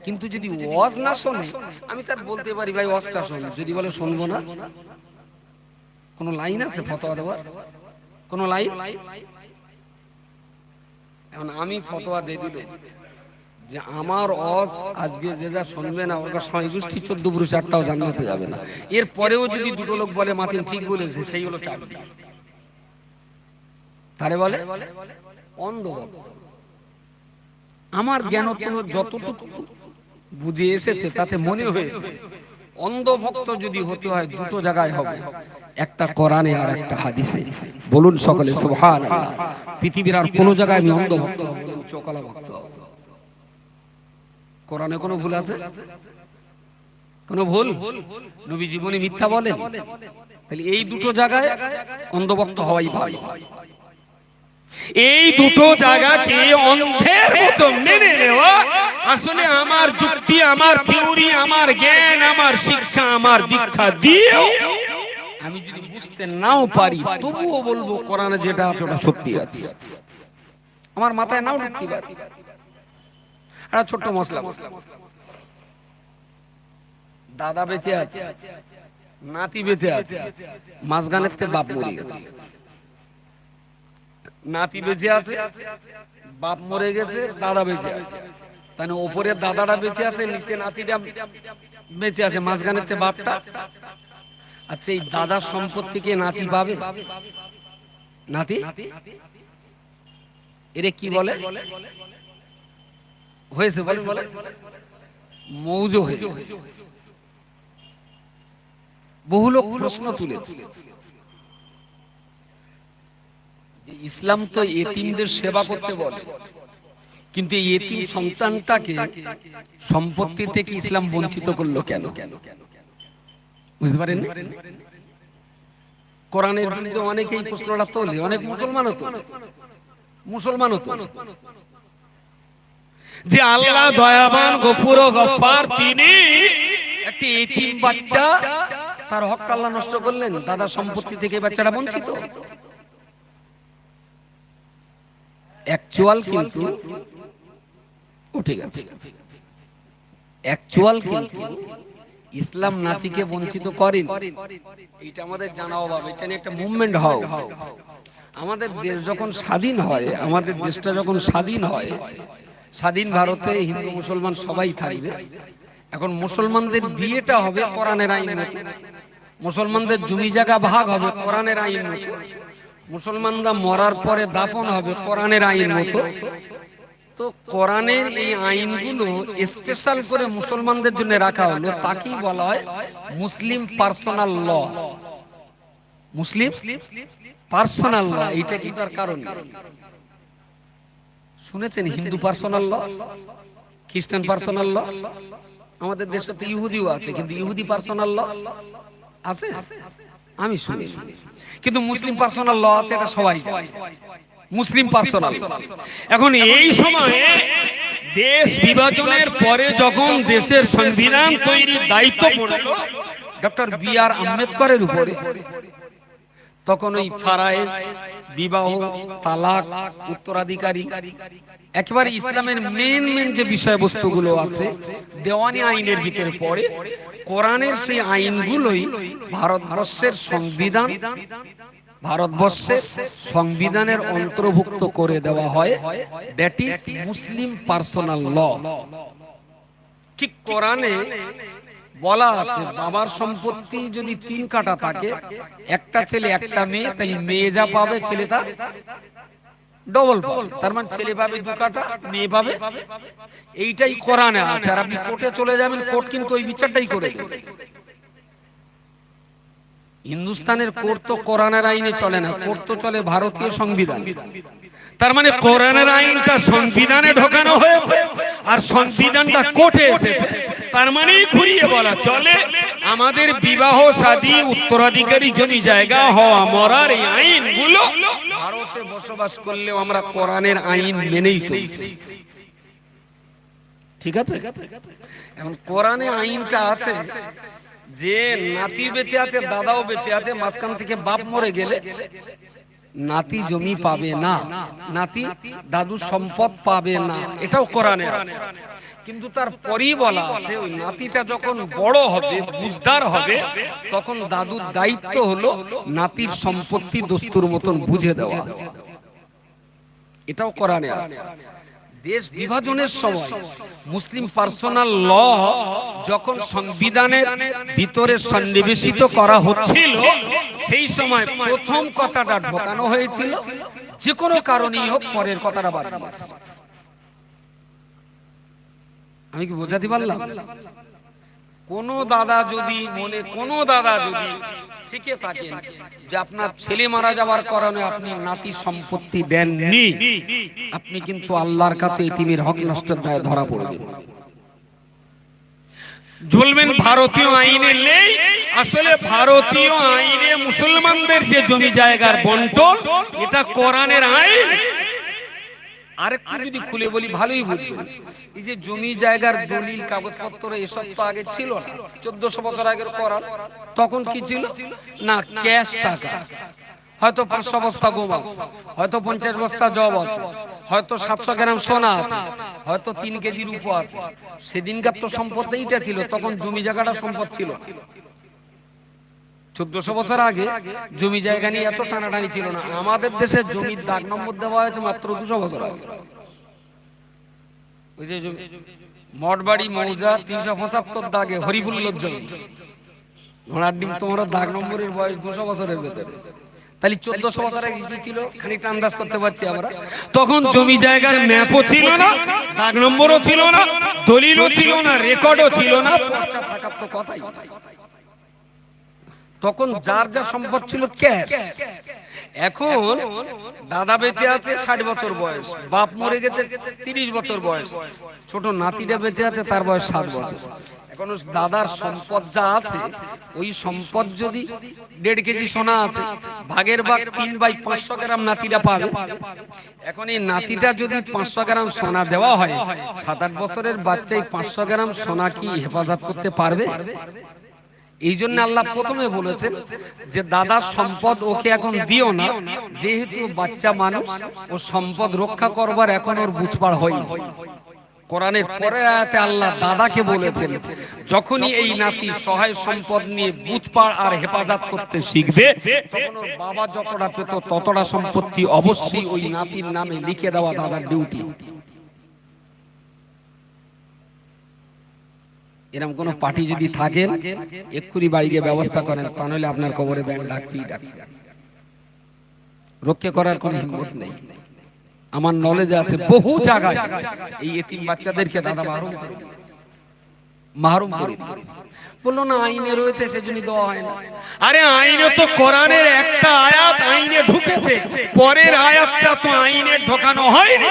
কিন্তু যদি ওয়াজ না শোনে আমি তার বলতে পারি ভাই ওয়াজটা শোন। যদি বলে শুনবো না, কোন লাইন আছে ফতোয়া দেওয়ার? কোন লাইন? এখন আমি ফতোয়া দিয়ে দিল যে আমার ওয়াজ আজকে যে যা শুনবে না ওর সময় গোষ্ঠী 14 পুরুষ 8টাও জান্নাতে যাবে না। এর পরেও যদি দুটো লোক বলে মাতিন ঠিক বলেছে, সেই হলো চাকরি। তারে বলে অন্ধভক্ত। আমার জ্ঞান যতটুকু বুঝে এসেছে তাতে মনে হয়েছে অন্ধভক্ত যদি হতে হয় দুটো জায়গায় হবে, একটা কোরআনে আর একটা হাদিসে। বলুন সকলে সুবহানাল্লাহ। পৃথিবীর আর কোন জায়গায় আমি অন্ধভক্ত হব না, চোখলা ভক্ত হব। কোরআনে কোনো ভুল আছে? কোনো ভুল? নবী জীবনে মিথ্যা বলেন? তাহলে এই দুটো জায়গায় অন্ধভক্ত হওয়াই ভালো। এই দুটো জায়গাকে অন্ধের মতো মেনে নেওয়া আসলে আমার যুক্তি, আমার থিওরি, আমার জ্ঞান, আমার শিক্ষা, আমার দীক্ষা দিয়েও আমি যদি বুঝতে নাও পারি তবুও বলবো কোরআনে যেটা আছে ওটা সত্যি আছে। আমার মাথায় নাও ঢুকতে পারে। একটা ছোট্ট মশলা, দাদা বেঁচে আছে, নাতি বেঁচে আছে, মাঝখানের তে বাপ মরে গেছে। নাতি বেঁচে আছে, বাপ মরে গেছে, দাদা বেঁচে আছে। তাহলে ওপরে দাদাটা বেঁচে আছে, নিচে নাতিটা বেঁচে আছে, মাঝখানের তে বাপটা। আচ্ছা এই দাদার সম্পত্তি কে নাতি পাবে? নাতি এরে কি বলে হয়েছে? বলে মৌজু হয়ে গেছে। বহু লোক প্রশ্ন তুলেছে, ইসলাম তো এতিমদের সেবা করতে বলে, কিন্তু এই এতিম সন্তানটাকে সম্পত্তি থেকে ইসলাম বঞ্চিত করলো কেন? বুঝতে পারেন? কোরআনের বিরুদ্ধে অনেকেই প্রশ্নটা তোলে, অনেক মুসলমানও তোলে যে আল্লাহ দয়াবান, গফুর ও গফফার, তিনি একটি এতিম বাচ্চা তার হক আল্লাহ নষ্ট করলেন, দাদার সম্পত্তি থেকে বাচ্চাটা বঞ্চিত। অ্যাকচুয়াল কিন্তু ঠিক আছে, অ্যাকচুয়াল কিন্তু ইসলাম নাতিকে বঞ্চিত করেন। এটা আমাদের জানা অভাব, এটা নিয়ে একটা মুভমেন্ট হওয়া উচিত। আমাদের দেশ যখন স্বাধীন হয়, আমাদের দেশটা যখন স্বাধীন হয়, স্বাধীন ভারতে হিন্দু মুসলমান সবাই থাকবে। এখন মুসলমানদের বিয়েটা হবে কোরআনের আইন মতো, মুসলমানদের জমি জায়গা ভাগ হবে কোরআনের আইন মতো, মুসলমানরা মরার পরে দাফন হবে কোরআনের আইন মতো। তো কোরআনের এই আইনগুলো স্পেশাল করে মুসলমানদের জন্য রাখা হলো, তাকেই বলা হয় মুসলিম পার্সোনাল ল। মুসলিম পার্সোনাল ল, এটা কিন্তু আর কারণ নেই। শুনেছেন হিন্দু পার্সোনাল ল, খ্রিস্টান পার্সোনাল ল? আমাদের দেশে তো ইহুদিও আছে, কিন্তু ইহুদি পার্সোনাল ল আছে আমি শুনি, কিন্তু মুসলিম পার্সোনাল ল আছে, এটা সবাই জানে। মুসলিম পার্সোনাল। এখন এই সময়ে দেশ বিভাজনের পরে যখন দেশের সংবিধান তৈরির দায়িত্ব পড়ল ডক্টর বি.আর. আম্বেদকরের উপরে, তখন ওই ফারায়েজ, বিবাহ, তালাক, উত্তরাধিকারী, একেবারে ইসলামের মেন যে বিষয়বস্তুগুলো আছে দেওয়ানি আইনের ভিতরে পড়ে, কোরআনের সেই আইনগুলোই ভারতবর্ষের সংবিধানের অন্তর্ভুক্ত করে দেওয়া হয়। দ্যাট ইজ মুসলিম পার্সোনাল ল। ঠিক কোরআনে বলা আছে বাবার সম্পত্তি যদি 3 কাঠা থাকে, একটা ছেলে একটা মেয়ে, তাহলে মেয়ে যা পাবে ছেলে তা ডবল পাবে। তার মানে ছেলে পাবে 2 কাঠা, মেয়ে পাবে। এইটাই কোরআনে আছে। আর আপনি কোর্টে চলে যাবেন, কোর্ট কিন্তু ওই বিচারটাই করে দেবে। হিন্দুস্তানের কোর্ট তো কোরআনের আইনে চলে না, কোর্ট তো চলে ভারতীয় সংবিধান। তার মানে কোরআনের আইনটা সংবিধানে ঢোকানো হয়েছে আর সংবিধানটা কোর্টে এসেছে। তার মানে ঘুরিয়ে বলা চলে আমাদের বিবাহ শাদী উত্তরাধিকারী জমি জায়গা হওয়া মরার এই আইনগুলো ভারতে বসবাস করলেও আমরা কোরআনের আইন মেনেই চলছি। ঠিক আছে? এখন কোরআনে আইনটা আছে যে নাতি বেঁচে আছে, দাদাও বেঁচে আছে, মাঝখান থেকে বাপ মরে গেলে নাতি জমি পাবে না, নাতি দাদু সম্পদ পাবে না, এটাও কোরআনে আছে। কিন্তু তার পরই বলা আছে ওই নাতিটা যখন বড় হবে, বুঝদার হবে, তখন দাদুর দায়িত্ব হলো নাতির সম্পত্তি দস্তুর মতন বুঝে দেওয়া। এটাও কোরআনে আছে। দেশ বিভাজনের সময় মুসলিম পার্সোনাল ল যখন সংবিধানের ভিতরে সন্নিবেশিত করা হচ্ছিল, সেই সময় প্রথম কথাটা ঢোকানো হয়েছিল যে কোনো কারণেই হোক, পরের কথাটা বাদ দিয়েছে। আমি কি বোঝাতে পারলাম? কোন দাদা যদি থেকে থাকেন যে আপনার ছেলে মারা যাওয়ার কারণে আপনি নাতি সম্পত্তি দেননি, আপনি কিন্তু আল্লাহর কাছে এতিমের হক নষ্টের দায়ে ধরা পড়বেন। বলবেন ভারতীয় আইনে নেই, আসলে ভারতীয় আইনে মুসলমানদের যে জমি জায়গার বন্টন, এটা কোরআনের আইন। আরেকটু যদি খুলে বলি ভালোই বুঝবেন। এই যে জমি জায়গার দলিল কাগজপত্র এসব তো আগে ছিল না। 1400 বছর আগের কোরআন, তখন কি ছিল না, ক্যাশ টাকা। হয়তো 500 বস্তা গম আছে, হয়তো 50 বস্তা জব আছে, হয়তো 700 গ্রাম সোনা আছে, হয়তো 3 কেজি রূপো আছে। সেদিনকার তো সম্পদ এইটা ছিল, তখন জমি জায়গাটা সম্পদ ছিল। 1400 বছর আগে জমি জায়গা নিয়ে এত টানাটানি ছিল না। আমাদের দেশে জমির দাগ নম্বর দেওয়া হয়েছে মাত্র 200 বছর আগে। ওই যে মঠবাড়ি মৌজা 375 দাগে হরিফুল্লোর জমি, ঘোড়ার ডিম, তোমার দাগ নম্বরের বয়স 200 বছরের ভেতরে। তাহলে 1400 বছর আগে কি ছিল খানিকটা আন্দাজ করতে পারছি আমরা। তখন জমি জায়গার ম্যাপও ছিল না, দাগ নম্বরও ছিল না, দলিলও ছিল না, রেকর্ডও ছিল না, পর্চা থাকার তো কথাই নাই। তখন যার যা সম্পদ ছিল ক্যাশ। এখন দাদা বেঁচে আছে 60 বছর বয়স, বাপ মরে গেছে 30 বছর বয়স, ছোট নাতিটা বেঁচে আছে তার বয়স 7 বছর। এখন দাদার সম্পদ যা আছে, ওই সম্পদ যদি 1.5 কেজি সোনা আছে, ভাগের ভাগ 3/500 গ্রাম নাতিটা পাবে। এখন এই নাতিটা যদি 500 গ্রাম সোনা দেওয়া হয়, 7-8 বছরের বাচ্চাই 500 গ্রাম সোনা কি হেফাজত করতে পারবে? এই জন্য আল্লাহ প্রথমে বলেছেন যে দাদার সম্পদ ওকে এখন দিও না, যেহেতু বাচ্চা মানুষ, ও সম্পদ রক্ষা করবার এখন ওর বুঝপাড় হয়নি। কোরআনের পরের আয়াতে আল্লাহ দাদাকে বলেছেন, যখনই এই নাতি সহায় সম্পদ নিয়ে বুঝপাড় আর হেফাজত করতে শিখবে, তখন ওর বাবা যতটা পেত ততটা সম্পত্তি অবশ্যই ওই নাতির নামে লিখে দেওয়া দাদার ডিউটি। এরকম কোন পার্টি যদি থাকেন, এক্ষুনি বাড়ি গিয়ে ব্যবস্থা করেন, তা নইলে আপনার কবরে ব্যাংক ডাকবি। রক্ষা করার কোনো হিম্মত নেই। আমার নলেজে আছে বহু জায়গায় এই এতিম বাচ্চাদেরকে দাদা মাহরুম করে দিয়েছে। বললো না আইনে রয়েছে সেজন্য দেওয়া হয় না। আরে আইনে তো কোরআনের একটা আয়াত আইনে ঢুকেছে, পরের আয়াতটা তো আইনে ঢোকানো হয়নি।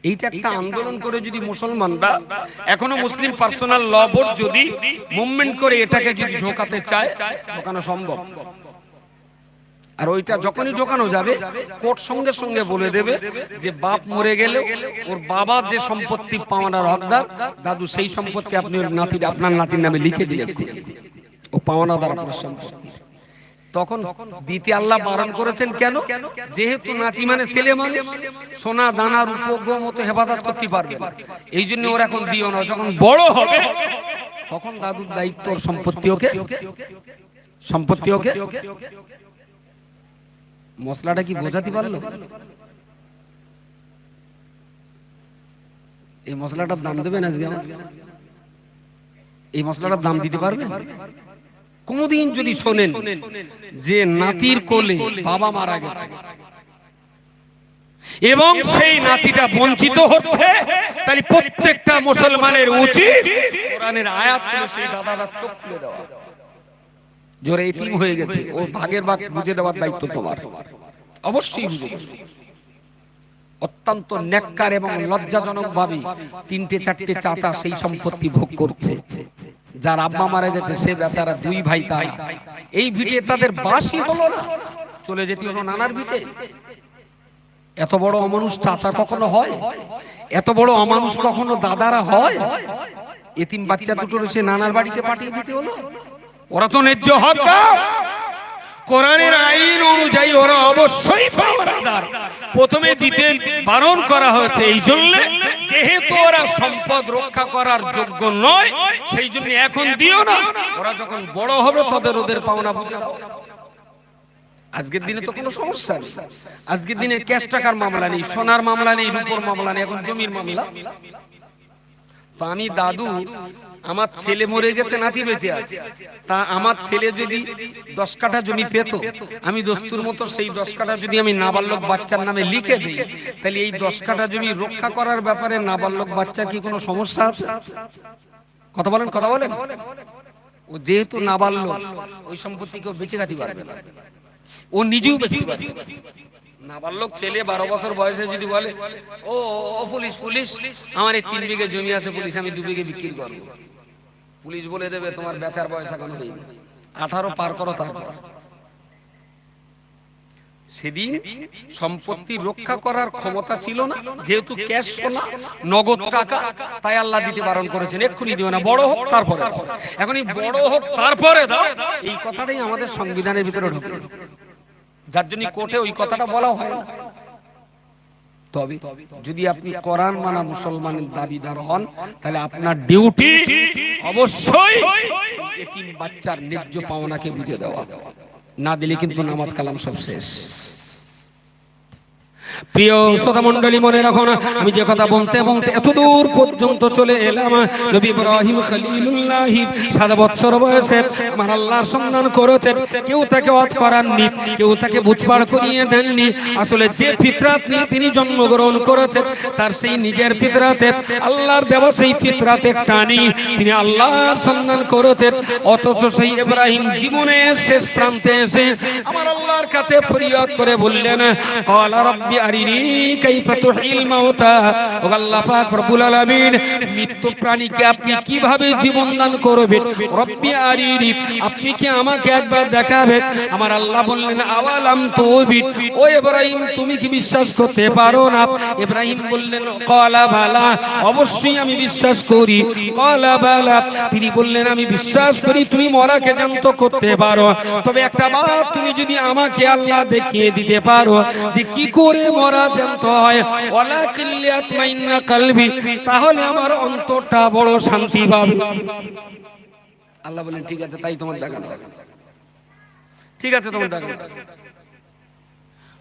এইটা একটা আন্দোলন করে যদি মুসলমানরা, এখনো মুসলিম পার্সোনাল ল বোর্ড যদি মুভমেন্ট করে এটাকে যদি ঢোকাতে চায়, ঢোকানো সম্ভব। আর ওইটা যখনই ঢোকানো যাবে, কোর্ট সঙ্গে সঙ্গে বলে দেবে যে বাপ মরে গেলে ওর বাবার যে সম্পত্তি পাওনার হকদার দাদু, সেই সম্পত্তি আপনি ওর নাতির, আপনার নাতির নামে লিখে দিলে ও পাওনাদার আপনার সম্পত্তি। তখন দিতে আল্লাহ বারণ করেছেন কেন? যেহেতু নাতি মানে ছেলে মানুষ, সোনা দানার উপগ্র মতো হেফাজত করতে পারবে না, এই জন্য ওরা এখন দিও না। যখন বড় হবে তখন দাদুর দায়িত্ব, সম্পত্তি ওকে। মশলাটা কি বোঝাতে পারলো? এই মশলাটার দাম দেবেন আজকে? এই মশলাটার দাম দিতে পারবেন? কোনদিন যদি শোনেন যে নাতির কোলে বাবা মারা গেছে এবং সেই নাতিটা বঞ্চিত হচ্ছে, তাহলে প্রত্যেকটা মুসলমানের উচিত কোরআনের আয়াত পড়ে সেই দাদাটা চোখ খুলে দেওয়া। জোরে এতিম হয়ে গেছে, ও ভাগের ভাগ বুঝে দেওয়ার দায়িত্ব তোমার, অবশ্যই বুঝে দেবে। অত্যন্ত নেককার এবং লজ্জাজনক ভাবে 3-4টে চাচা সেই সম্পত্তি ভোগ করছে। যার আব্বা মারা গেছে সে বেচারা 2 ভাই, তারা এই ভিটে তাদের বাসই হলো না, চলে যেতে হলো নানার ভিটে। এত বড় অমানুষ চাচা কখনো হয়? এত বড় অমানুষ কখনো দাদারা হয়? এতিম বাচ্চা দুটোর সে নানার বাড়িতে পাঠিয়ে দিতে হলো। ওরা তো ন্যায্য হক দাও, কোরআনের আইন অনুযায়ী ওরা অবশ্যই পাওয়ারদার। প্রথমে দিতে বারণ করা হয়েছে এই জন্য, যেহেতু ওরা সম্পদ রক্ষা করার যোগ্য নয়, সেই জন্য এখন দিও না। ওরা যখন বড় হবে তাদের ওদের পাওনা বুঝে দাও। আজকের দিনে তো কোনো সমস্যা নেই। আজকের দিনে ক্যাশ টাকার মামলা নেই, সোনার মামলা নেই, রূপোর মামলা নেই, এখন জমির মামলা। তো আমি দাদু, আমার ছেলে মরে গেছে, নাতি বেঁচে আছে, তা আমার ছেলে যদি 10 কাঠা জমি পেত, আমি দস্তুর মতো সেই 10 কাঠা যদি আমি নাবালক বাচ্চার নামে লিখে দিই, তাহলে এই 10 কাঠা জমি রক্ষা করার ব্যাপারে নাবালক বাচ্চা কি কোনো সমস্যা আছে? কথা বলেন, কথা বলেন। ও যেহেতু নাবালক, ওই সম্পত্তি কেউ বেঁচে খাতে পারবে না, ও নিজেও বেঁচতে পারবে না। নাবালক ছেলে 12 বছর বয়সে যদি বলে ও পুলিশ পুলিশ আমার এই 3 বিঘে জমি আছে, পুলিশ আমি 2 বিঘে বিক্রি করবো, পুলিশ বলে দেবে তোমার বেচার বয়স এখন হয়নি, 18 পার করো। তারপর সেদিন সম্পত্তি রক্ষা করার ক্ষমতা ছিল না, যেহেতু ক্যাশ সোনা নগদ টাকা, তাই আল্লাহ দিতে বারণ করেছেন। এক্ষুনি দিও না, বড় হোক তারপরে দাও। এখন এই বড় হোক তারপরে দাও, এই কথাটাই আমাদের সংবিধানের ভিতরে ঢুকে, যার জন্য কোর্টে ওই কথাটা বলা হয় না। তবে যদি আপনি কোরআন মানা মুসলমানের দাবিদার হন, তাহলে আপনার ডিউটি অবশ্যই এতিম বাচ্চার ন্যায্য পাওনাকে বুঝে দেওয়া, না দিলে কিন্তু নামাজ কালাম সব শেষ। প্রিয় শ্রোতা মণ্ডলী, মনে রাখুন, আমি যে কথা বলতে বলতে এত দূর পর্যন্ত চলে এলাম। নবী ইব্রাহিম খলিলুল্লাহ 7 বছর বয়সে আমার আল্লাহর সন্ধান করেছে। কেউ তাকে ওয়াজ করাননি, কেউ তাকে বুঝপাড় করিয়ে দেননি। আসলে যে ফিতরাত নিয়ে তিনি জন্মগ্রহণ করেছেন, তার সেই নিজের ফিতরাতে, আল্লাহর দেওয়া সেই ফিতরাতের টানি তিনি আল্লাহর সন্ধান করেছেন। অথচ সেই ইব্রাহিম জীবনের শেষ প্রান্তে এসে আমার আল্লাহর কাছে ফরিয়াদ করে বললেন, ক্বালা রাব্বি আরিনি কাইফা তুহিল মাউতা। ও আল্লাহ পাক রব্বুল আলামিন, মৃত্যু প্রাণীকে আপনি কিভাবে জীবন দান করবেন? রব্বি আরিনি, আপনি কি আমাকে একবার দেখাবেন? আমার আল্লাহ বললেন, আওয়ালাম তুবিন, ও ইব্রাহিম তুমি কি বিশ্বাস করতে পারো না? ইব্রাহিম বললেন, ক্বালা বালা, অবশ্যই আমি বিশ্বাস করি। ক্বালা বালা, তিনি বললেন, আমি বিশ্বাস করি তুমি মরাকে জ্যান্ত করতে পারো, তবে একটা বার তুমি যদি আমাকে আল্লাহ দেখিয়ে দিতে পারো যে কি করে মরা জ্যান্ত হয়, ওয়ালাকিন লিয়াতমাইন্না কলবি, তাহলে আমার অন্তরটা বড় শান্তি পাবে। আল্লাহ বলেন, ঠিক আছে, তাই তোমার দেখানো, ঠিক আছে তোমার দেখানো।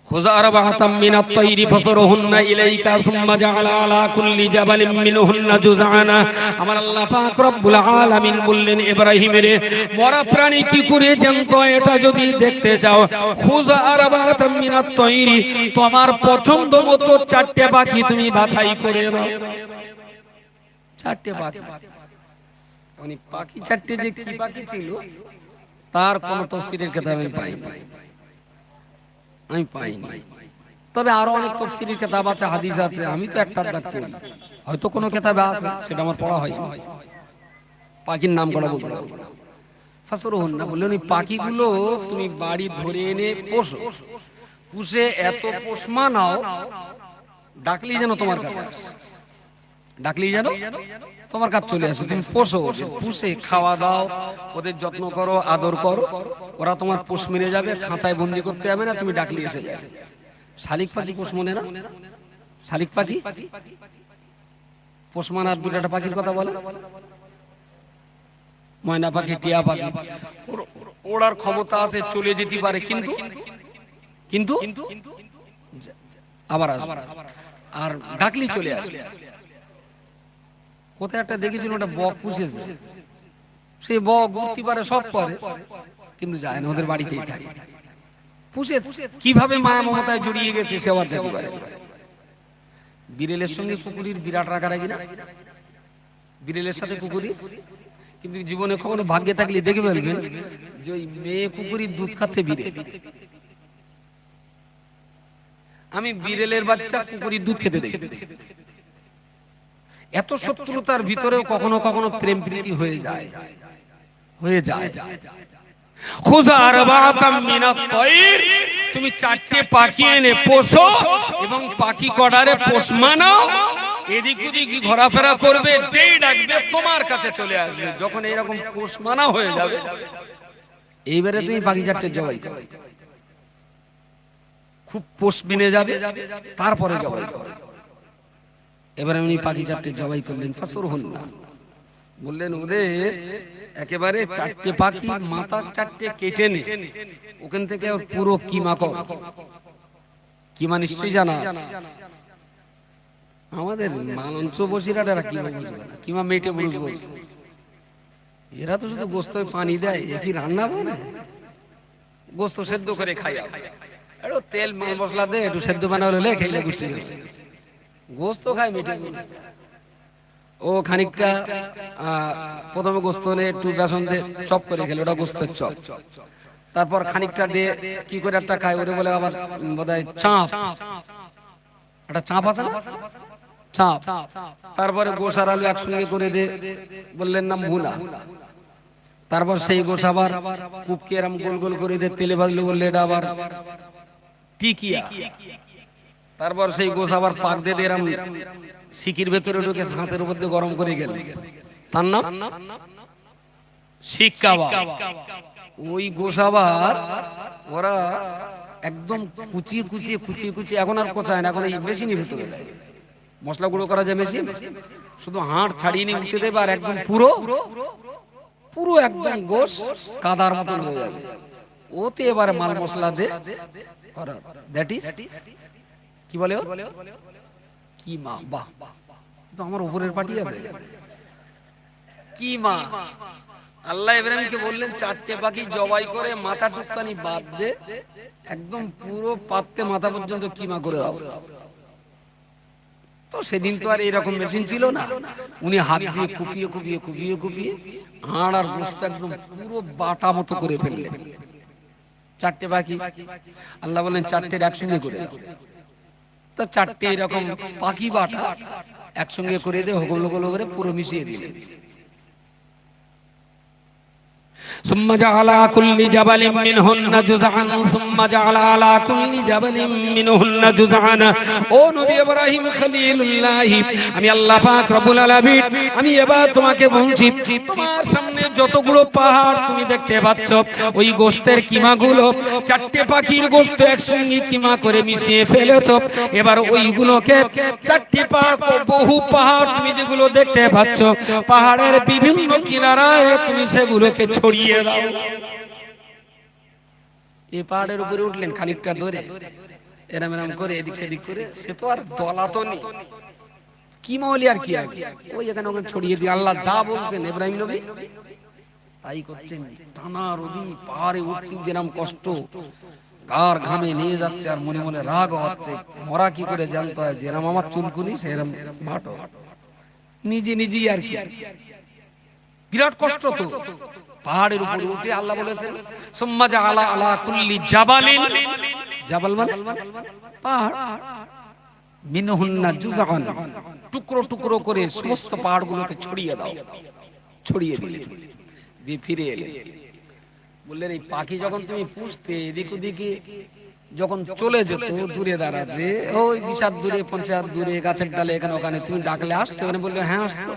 খুযা আরবাআতাম মিনাত তায়রি ফাসরহুন্না ইলাইকা সুম্মা জাআলা আলা কুল্লি জাবালিন মিনহুন্না জুযআনা। আমার আল্লাহ পাক রব্বুল আলামিন বললেন, ইব্রাহিমের মরা প্রাণী কি করে জ্যান্ত এটা যদি দেখতে চাও, খুযা আরবাআতাম মিনাত তায়রি, তোমার পছন্দ মতো 4টে পাখি তুমি বাছাই করে নাও। 4টে পাখি, মানে পাখি 4টে যে কি পাখি ছিল তার কোন তাফসীরের কিতাবে আমি পাইনি। তবে আরো অনেক তাফসীরের কিতাব আছে, হাদিস আছে, আমি তো একটা দাগ করি, হয়তো কোনো কিতাবে আছে, সেটা আমার পড়া হয়নি। পাখির নাম করা বলতে পারবো না। ফাসরুহুন্না বললেন, ওই পাখিগুলো তুমি বাড়ি ধরে এনে পোষো, পুষে এত পোষমা নাও, ডাকলি যেন তোমার কাছে আসে। ডাকলি জানো তোমার কাছে চলে আসে। তুমি পোষো, ওদের পুষে খাওয়া দাও, ওদের যত্ন করো, আদর করো, ওরা তোমার পোষ মেনে যাবে, খাঁচায় বন্দি করতে যাবে না, তুমি ডাকলি এসে যাবে। শালিক পাখি পোষ মনে না? শালিক পাখি পোষ মানার দুটা পাখির কথা বলে, ময়না পাখি, টিয়া পাখি, ওড়ার ক্ষমতা আছে, চলে যেতে পারে, কিন্তু কিন্তু আবার আসবে, আর ডাকলি চলে আসবে। কোথায় একটা দেখেছিল, ওটা বক পুষেছে, সেই বক ঘুরতে পারে, সব করে, কিন্তু যায় না, ওদের বাড়িতেই থাকে, পুষেছে। কিভাবে মায়া মমতায় জড়িয়ে গেছে সে আবার যেতে পারে। বিড়েলের সঙ্গে কুকুরির বিরাট রাগারাগি না? বিড়েলের সাথে কুকুরি, কিন্তু জীবনে কখনো ভাগ্যে থাকলে দেখে ফেলবেন যে ওই মেয়ে কুকুরির দুধ খাচ্ছে বিড়েল। আমি বিড়েলের বাচ্চা কুকুরির দুধ খেতে দেখেছি। এত শত্রুতার ভিতরেও কখনো কখনো প্রেম প্রীতি হয়ে যায়, হয়ে যায়। তুমি 4টে পাখি এনে পোষো এবং পাখি কডারে পোষ মানাও, এদিক ওদিক ঘোরাফেরা করবে, যেই ডাকবে তোমার কাছে চলে আসবে। যখন এইরকম পোষ মানা হয়ে যাবে, এইবারে তুমি পাখি 4টে জবাই করো, খুব পোষ মেনে যাবে, তারপরে জবাই করো। এবার আমি পাখি 4টে জবাই করলেন, ফাসুর হন না, বললেন ওদের একেবারে 4টে পাখির মাথা 4টে কেটে নে, ওখান থেকে পুরো কিমা কর। কিমা নিশ্চয়ই জানা আছে, আমাদের মালঞ্চ বসিরাটা কিমা বুঝবে না, কিমা মেটে বুঝ বুঝবে, এরা তো শুধু গোস্ত পানি দেয়, এ কি রান্না বলে? গোস্ত সেদ্ধ করে খাইয়া, একটু তেল মাল মশলা দে, একটু সেদ্ধ বানালে খাইলে গোষ্ঠী যাবে, গোস্ত খায় মেটে। ও খানিকটা প্রথমে গোস্ত নে একটু বেসন দিয়ে চপ করে খেলে, ওটা গোস্তের চপ। তারপর খানিকটা দিয়ে কি করে একটা খায়, ওরে বলে আবার বোধহয় চাপ, একটা চাপ আছে না, চাপ। তারপরে গোসার আলু একসঙ্গে করে দিয়ে বললেন নাম ভুনা। তারপর সেই গোস আবার কুপকে এরম গোল গোল করে দিয়ে তেলে ভাজলো, বললে এটা আবার টিকিয়া। তারপর সেই গোস আবার পাক দিয়ে এরম শিকির ভেতরে ঢুকে হাঁসের উপর দিয়ে গরম করে গেল, তার নাম শিক কাবাব। ওই গোস আবার ওরা একদম কুচিয়ে কুচিয়ে কুচিয়ে কুচিয়ে, এখন আর কোচায় না, এখন এই মেশিনের ভেতরে দেয়, মশলা গুঁড়ো করা যায় মেশিন, শুধু হাড় ছাড়িয়ে নিয়ে উঠতে দেবে, আর একদম পুরো পুরো একদম গোস কাদার মতন হয়ে যাবে। ওতে এবারে মাল মশলা দে, দ্যাট ইজ কি বলে কি মা, বাহ, তো আমার উপরের পার্টি আছে কি মা। আল্লাহ ইব্রাহিমকে বললেন 4টে পাখি জবাই করে মাথা টুকটানি বাদ দে, একদম পুরো পাততে মাথা পর্যন্ত কিমা করে দাও। তো সেদিন তো আর এরকম মেশিন ছিল না, উনি হাত দিয়ে কুপিয়ে কুপিয়ে কুপিয়ে কুপিয়ে হাড় আর গোশত একদম পুরো বাটা মতো করে ফেললেন। 4টে পাখি, আল্লাহ বললেন 4টের একসঙ্গে করে দাও। তো 4টে এরকম পাখি বাটা একসঙ্গে করে দিয়ে হগল হগল করে পুরো মিশিয়ে দিলেন। ثم جعل كل جبل منهن جزعا ثم جعل على كل جبل منهن جزعا। ও নবী ইব্রাহিম খলিলুল্লাহ, আমি আল্লাহ পাক রব্বুল আলামিন, আমি এবার তোমাকে বলছি, তোমার সামনে যতগুলো পাহাড় তুমি দেখতে পাচ্ছ, ওই গোশতের কিমাগুলো 4টে পাখির গোশত একসঙ্গে কিমা করে মিশিয়ে ফেলেছো। এবার ওইগুলোকে 4টি পাহাড়, বহু পাহাড় তুমি যেগুলো দেখতে পাচ্ছ, পাহাড়ের বিভিন্ন কিনারায় তুমি সেগুলোকে ছড়িয়ে দাও। এই পাহাড়ের উপরে উঠলেন খানিকটা ধরে, এরম এরম করে এদিক সেদিক করে, সে তো আর দলা তো নেই, কি মাওলি আর কি হবে, ওই এখানে ওখানে ছড়িয়ে দিয়ে আল্লাহ যা বলছেন ইব্রাহিম নবী তাই করছেন। টানা রোদি পাহাড়ে উঠতে যেরকম কষ্ট, গার ঘামে নিয়ে যাচ্ছে, আর মনে মনে রাগ হচ্ছে, মরা কি করে জানতে হয়, যেরকম আমার চুলকুনি সেরকম ভাটো, নিজে নিজেই আর কি, বিরাট কষ্ট। তো পাহাড়ের উপরে উঠে আল্লাহ বলেছেন সুম্মা জাআলা আলা কুল্লি জাবালিন, জাবাল মানে পাহাড়, মিনহুন্না জুজআন, টুকরো টুকরো করে সমস্ত পাহাড়গুলোতে ছড়িয়ে দাও। ছড়িয়ে দিলেন, দিয়ে ফিরে এলেন, বললেন এই পাখি যখন তুমি পুষতে এদিক ওদিকে যখন চলে যেত দূরে দাঁড়াচ্ছে, ওই 20 হাত দূরে 50 হাত দূরে গাছের ডালে এখানে ওখানে, তুমি ডাকলে আসতো? মানে বললো হ্যাঁ আসতো।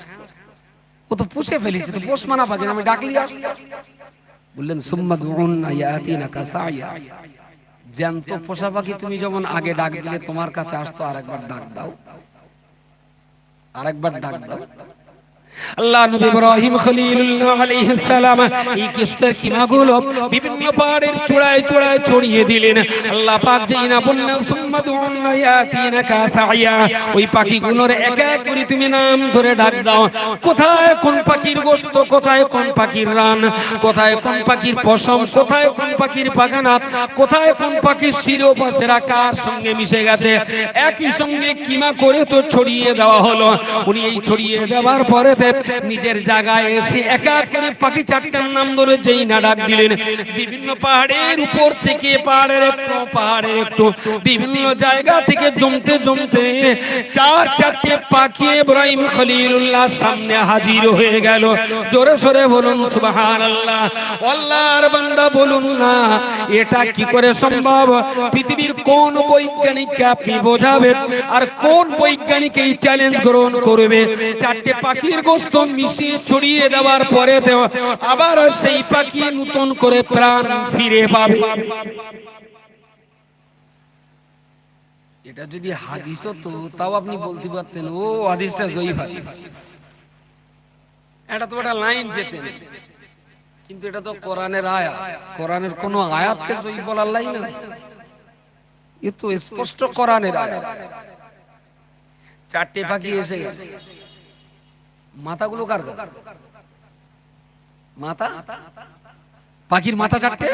ও তো পুষে ফেলেছে, তো পোষ মানা পাখি, আমি ডাকলি আসতো। বললেন সুম্মা দুউন্না ইয়াতিনা কাসাইয়া, জ্যান্ত পোষা পাখি তুমি যখন আগে ডাক দিলে তোমার কাছে আসতো, আরেকবার ডাক দাও, আরেকবার ডাক দাও। আল্লাহ নবী ইব্রাহিম খলিলুল্লাহ আলাইহিস সালাম এই কিস্তের কিমাগুলো বিভিন্ন পাহাড়ের চূড়ায় চূড়ায় ছড়িয়ে দিলেন। আল্লাহ পাক যেই না বললেন সুম্মা দুউন্না ইয়াতিনাকা সাইয়া, ওই পাখিগুলোর এক এক করে তুমি নাম ধরে ডাক দাও। কোথায় কোন পাখির গোশত, কোথায় কোন পাখির রান, কোথায় কোন পাখির পশম, কোথায় কোন পাখির পাখানা, কোথায় কোন পাখির শিরোপাশের আকার সঙ্গে মিশে গেছে, একই সঙ্গে কিমা করে তো ছড়িয়ে দেওয়া হলো। উনি এই ছড়িয়ে দেওয়ার পরে নিজের জায়গায় এসে এক এক করে পাখি চারটার নাম ধরে যেই না ডাক দিলেন, বিভিন্ন পাহাড়ের উপর থেকে পাহাড়ের একটু বিভিন্ন জায়গা থেকে জমতে জমতে চারটে পাখি ইব্রাহিম খলিলুল্লাহ সামনে হাজির হয়ে গেল। জোরে সোরে বলুন সুবহানাল্লাহ। আল্লাহর বান্দা বলুন না, এটা কি করে সম্ভব? পৃথিবীর কোন বৈজ্ঞানিককে আপনি বোঝাবেন আর কোন বৈজ্ঞানিক এই চ্যালেঞ্জ গ্রহণ করবে? চারটে পাখির গোশত মিশিয়ে ছড়িয়ে দেওয়ার পরে আবার সেই পাখি নতুন করে প্রাণ ফিরে পাবে। এটা যদি হাদিস হতো তাও আপনি বলতে পারতেন ও হাদিসটা জয়ীফ হাদিস, এটা তো একটা লাইন পেতেন। কিন্তু এটা তো কোরআনের আয়াত, কোরআনের কোন আয়াতকে জয়ীফ বলার লাইন আছে? এ তো স্পষ্ট কোরআনের আয়াত। চারটে পাখি এসে গেছে, মাথাগুলো কার কাছে? মাথা পাখির মাথা চারটে,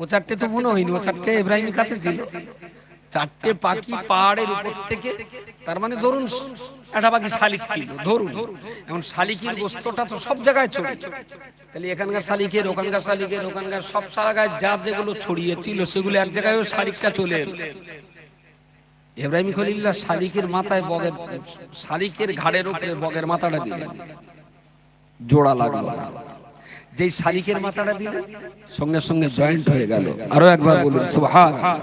ও চারটে তো মনে হয়নি, ও চারটে ইব্রাহিমের কাছে ছিল। চারটে পাখি পাহাড়ের উপর থেকে, তার মানে ধরুন একটা পাখি শালিক ছিল, ধরুন এখন শালিকের গোশতটা তো সব জায়গায় ছড়িয়ে, তাহলে এখানকার শালিকের, ওখানকার শালিকের, ওখানকার সব জায়গায় যা যেগুলো ছড়িয়েছিল সেগুলো এক জায়গায় শালিকটা চলে এলো। ইব্রাহিম খলিলুল্লাহ শালিকের মাথায় বগের, শালিকের ঘাড়ের উপরে বগের মাথাটা দিলেন, জোড়া লাগলো না। যেই শালিকের মাথাটা দিলেন সঙ্গে সঙ্গে জয়েন্ট হয়ে গেল। আরো একবার বলুন সুবহানাল্লাহ।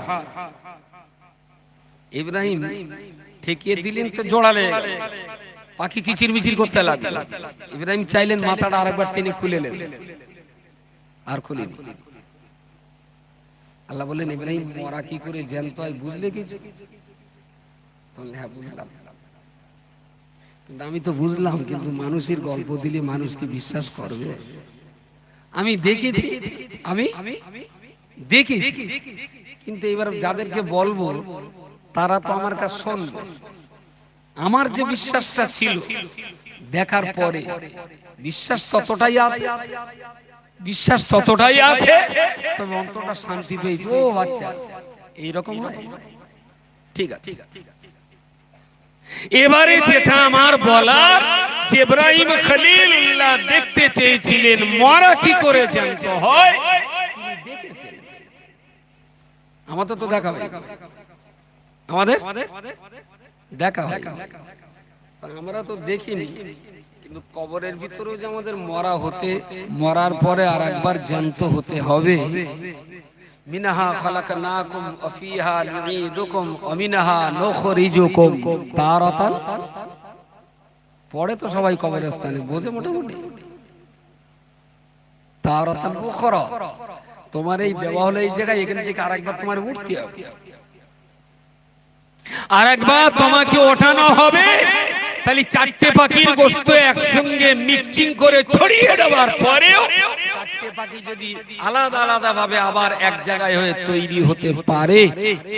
ইব্রাহিম ঠেকিয়ে দিলেন তো জোড়া লেগে গেল, পাখি কিচির মিচির করতে লাগলো। ইব্রাহিম চাইলেন মাথাটা আরেকবার টেনে খুলে নেন, আর খুলিনি। আল্লাহ বললেন ইব্রাহিম মরা কি করে জ্যান্ত হয় বুঝলে কিছু? হ্যাঁ বুঝলাম, কিন্তু আমি তো বুঝলাম, কিন্তু মানুষের গল্প দিলে মানুষ কি বিশ্বাস করবে? আমি দেখেছি, আমি দেখেছি, কিন্তু এবার যাদেরকে বলবো তারা তো আমার কাছে শুনবে। আমার যে বিশ্বাসটা ছিল দেখার পরে বিশ্বাস ততটাই আছে, বিশ্বাস ততটাই আছে, তবে অন্তরটা শান্তি পেয়েছে। ও আচ্ছা এইরকম হয়, ঠিক আছে। এবারে যেটা আমার বলার, যে ইব্রাহিম খলিলুল্লাহ দেখতে চেয়েছিলেন মরা কি করে জ্যান্ত হয়, তিনি দেখেছেন। আমাদের তো দেখা হয়, আমাদের দেখা হয়, আমরা তো দেখিনি। কিন্তু কবরের ভিতরেও যে আমাদের মরা হতে, মরার পরে আর একবার জ্যান্ত হতে হবে। মিনহা খালাকনাকুম ওয়া ফিহা নুঈদুকুম ওয়া মিনহা নুখরিজুকুম তারাতান। পড়ে তো সবাই কবরস্থানে, বোঝে মোটামুটি। তারাতান উখরা, তোমার এই দেওয়া হলো এই জায়গায়, এখান থেকে আরেকবার তোমার উঠতে হবে, আরেকবার তোমাকে ওঠানো হবে। তাহলে চারটে পাখির গোশত একসঙ্গে মিক্সিং করে ছড়িয়ে দেওয়ার পরেও চারটে পাখি যদি আলাদা আলাদা ভাবে আবার এক জায়গায় হয়ে তৈরি হতে পারে,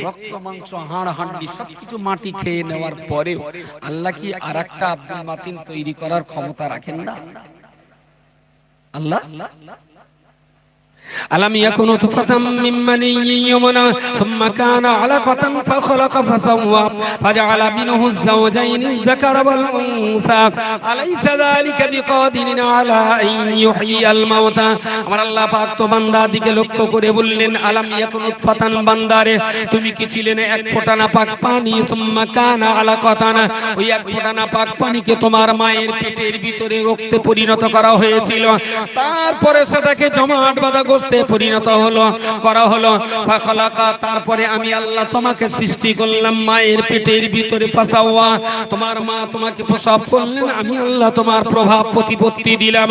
রক্ত মাংস হাড় হাড্ডি সবকিছু মাটি খেয়ে নেওয়ার পরেও আল্লাহ কি আরেকটা আব্দুল মাতিন তৈরি করার ক্ষমতা রাখেন না? আল্লাহ ألم يكن نطفة من مني يمنى ثم كان علقة فخلق فسوى فجعل منه الزوجين الذكر والأنثى أليس ذلك بقادر على أن يحيي الموتى। আমার আল্লাহ পাক তো বান্দার দিকে লক্ষ্য করে বললেন আলাম ইয়াকুন নুতফাতান, বান্দারে তুমি কি ছিলে না এক ফোঁটা নাপাক পানি, সুম্মা কানা আলাকাতান, ওই এক ফোঁটা নাপাক পানিকে তোমার মায়ের পেটের ভিতরে রক্তে পরিণত করা হয়েছিল, তারপরে সেটাকে জমাট বাঁধা গোশতে পরিণত করা হলো। ফাখালাকা, তারপরে আমি আল্লাহ তোমাকে সৃষ্টি করলাম মায়ের পেটের ভিতরে। ফাসাওয়া, তোমার মা তোমাকে প্রসব করলেন, আমি আল্লাহ তোমার প্রভাব প্রতিপত্তি দিলাম।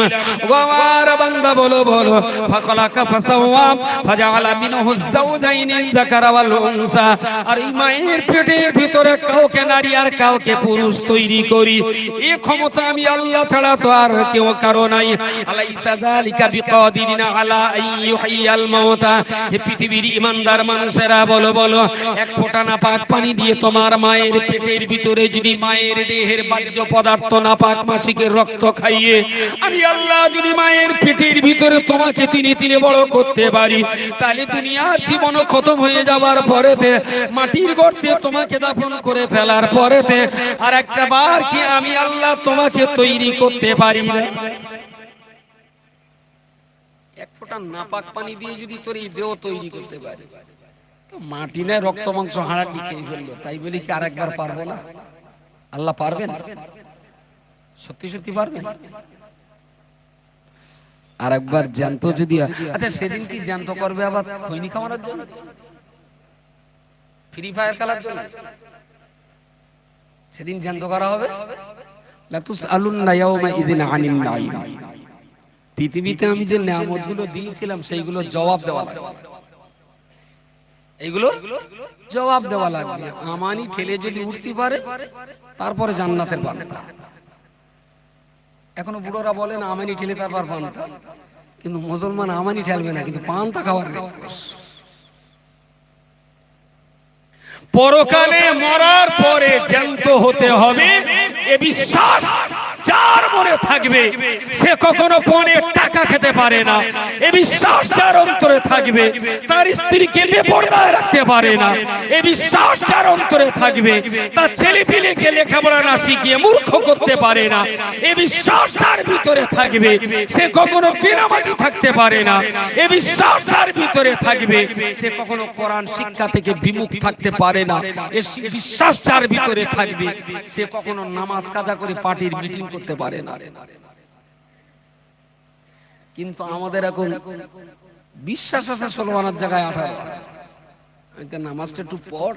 ও আমার বান্দা বলো বলো, ফাখালাকা ফাসাওয়া ফাজাআলা মিনহু যাওজাইনি যাকারা ওয়াল উনসা। আর এই মায়ের পেটের ভিতরে কাউকে নারী আর কাউকে পুরুষ তৈরি করি, এই ক্ষমতা আমি আল্লাহ ছাড়া তো আর কেউ কারো নাই। আলাইসা যালিকা বিকাদিরিন আলা আইয়ুহিয়াল মাউতা। হে পৃথিবীর ইমানদার মানুষেরা বলো বলো, এক ফোঁটা নাপাক পানি দিয়ে তোমার মায়ের পেটের ভিতরে যদি মায়ের দেহের বাহ্য পদার্থ নাপাক মাসিকের রক্ত খাইয়ে আমি আল্লাহ যদি মায়ের পেটের ভিতরে তোমাকে তিনে তিনে বড় করতে পারি, তাহলে দুনিয়ার জীবন খতম হয়ে যাওয়ার পরেতে মাটির গর্তে তোমাকে দাফন করে ফেলার পরেতে আর একটা বার কি আমি আল্লাহ তোমাকে তৈরি করতে পারি না? এক ফোঁটা নাপাক পানি দিয়ে যদি তোর এই দেহ তৈরি করতে পারে, তো মাটি না রক্ত মাংস হাড়াড্ডি খেয়ে ফেললো, তাই বলি কি আরেকবার পারবো না? আল্লাহ পারবেন? সত্যি সত্যি পারবেন? আরেকবার জ্যান্ত যদি, আচ্ছা সেদিন কি জ্যান্ত করবে আবার খৈনি খাওয়ানোর জন্য, ফ্রি ফায়ার খেলার জন্য? সেদিন জ্যান্ত করা হবে। লাতুসআলুন্না ইয়াওমা ইযিন আনিন নাঈম। পৃথিবীতে আমি যে নিয়ামতগুলো দিয়েছিলাম সেইগুলো জবাব দেওয়া লাগবে, এইগুলো জবাব দেওয়া লাগবে। আমানি ঠেলে যদি উঠতে পারে তারপরে জান্নাতের বান্দা। এখনো বুড়োরা বলেন আমানি ঠেলে তারপর পান্তা, কিন্তু মুসলমান আমানি ঠেলবে না, কিন্তু পান্তা খাওয়ার রেকর্ড। পরকালে মরার পরে জ্যান্ত হতে হবে এ বিশ্বাস যার মনে থাকবে সে কখনো পণের টাকা খেতে পারে না। এ বিশ্বাস যার অন্তরে থাকবে তার স্ত্রীকে বেপরদায় রাখতে পারে না। এ বিশ্বাস যার অন্তরে থাকবে তার ছেলেপিলেকে লেখাপড়া না শিখিয়ে মূর্খ করতে পারে না। এ বিশ্বাস যার ভিতরে থাকবে সে কখনো বেনামাজি থাকতে পারে না। এ বিশ্বাস যার ভিতরে থাকবে সে কখনো কোরআন শিক্ষা থেকে বিমুখ থাকতে পারে না। এ বিশ্বাস যার ভিতরে থাকবে সে কখনো নামাজ কাজা করে পার্টির মিটিং করতে পারে না। কিন্তু আমাদের এখন বিশ্বাস আছে 16 আনার জায়গায় 18 আনা। আমি তো নামাজটা একটু পড়,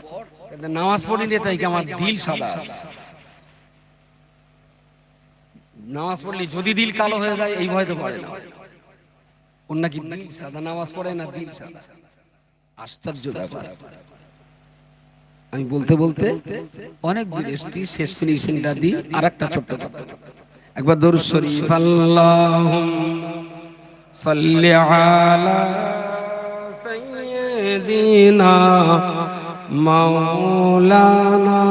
নামাজ পড়িনি তাই কি আমার দিল সাদা আছে। নামাজ পড়লে যদি দিল কালো হয়ে যায় এই ভয় তো পড়ে না। ওর নাকি দিল সাদা, নামাজ পড়ে না দিল সাদা। আশ্চর্য ব্যাপার। আমি বলতে বলতে অনেক দূর এসেছি, শেষ ফিনিশিংটা দিই। আর একটা ছোট্ট কথা, একবার দরুদ শরীফ। আল্লাহুম্মা সাল্লি আলা সাইয়্যিদিনা মাওলানা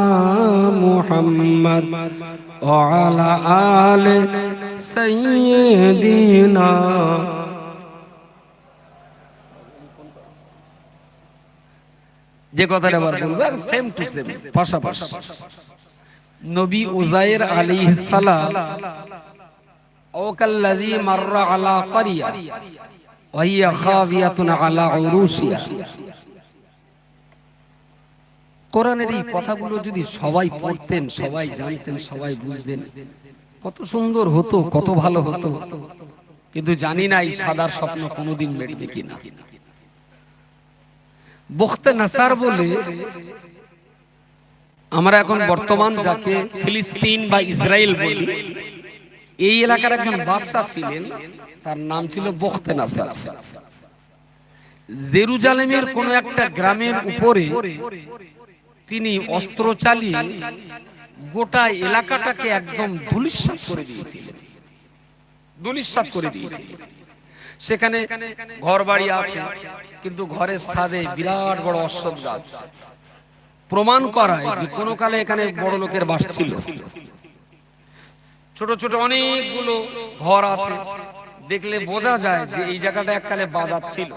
মুহাম্মদ ওয়া আলা আলি সাইয়্যিদিনা। যে কথাটা আবার বলবো সেম টু সেম, পাশাপাশি। নবী উযাইর আলাইহিস সালাম ও কাল্লাযী মাররা আলা ক্বরিয়া ওয়া হিয়া খাবিয়াতুন আলা উরুশিয়া। কোরআনের এই কথাগুলো যদি সবাই পড়তেন, সবাই জানতেন, সবাই বুঝতেন, কত সুন্দর হতো, কত ভালো হতো। কিন্তু জানি না এই সাদার স্বপ্ন কোনোদিন মিটবে কিনা। বখতে নাসার বলে আমরা এখন বর্তমান যাকে ফিলিস্তিন বা ইসরায়েল বলি, এই এলাকার একজন বাদশা ছিলেন, তার নাম ছিল বখতে নাসার। জেরুজালেমের কোন একটা গ্রামের উপরে তিনি অস্ত্র চালিয়ে গোটা এলাকাটাকে একদম ধূলিসাৎ করে দিয়েছিলেন, ধূলিসাৎ করে দিয়েছিলেন। সেখানে ঘর বাড়ি আছে, কিন্তু ঘরের ছাদে বিরাট বড় অশ্বত্থ গাছ, প্রমাণ করায় যে কোন কালে এখানে বড় লোকের বাস ছিল। ছোট ছোট অনেকগুলো ঘর আছে, দেখলে বোঝা যায় যে এই জায়গাটা এককালে বাজার ছিল।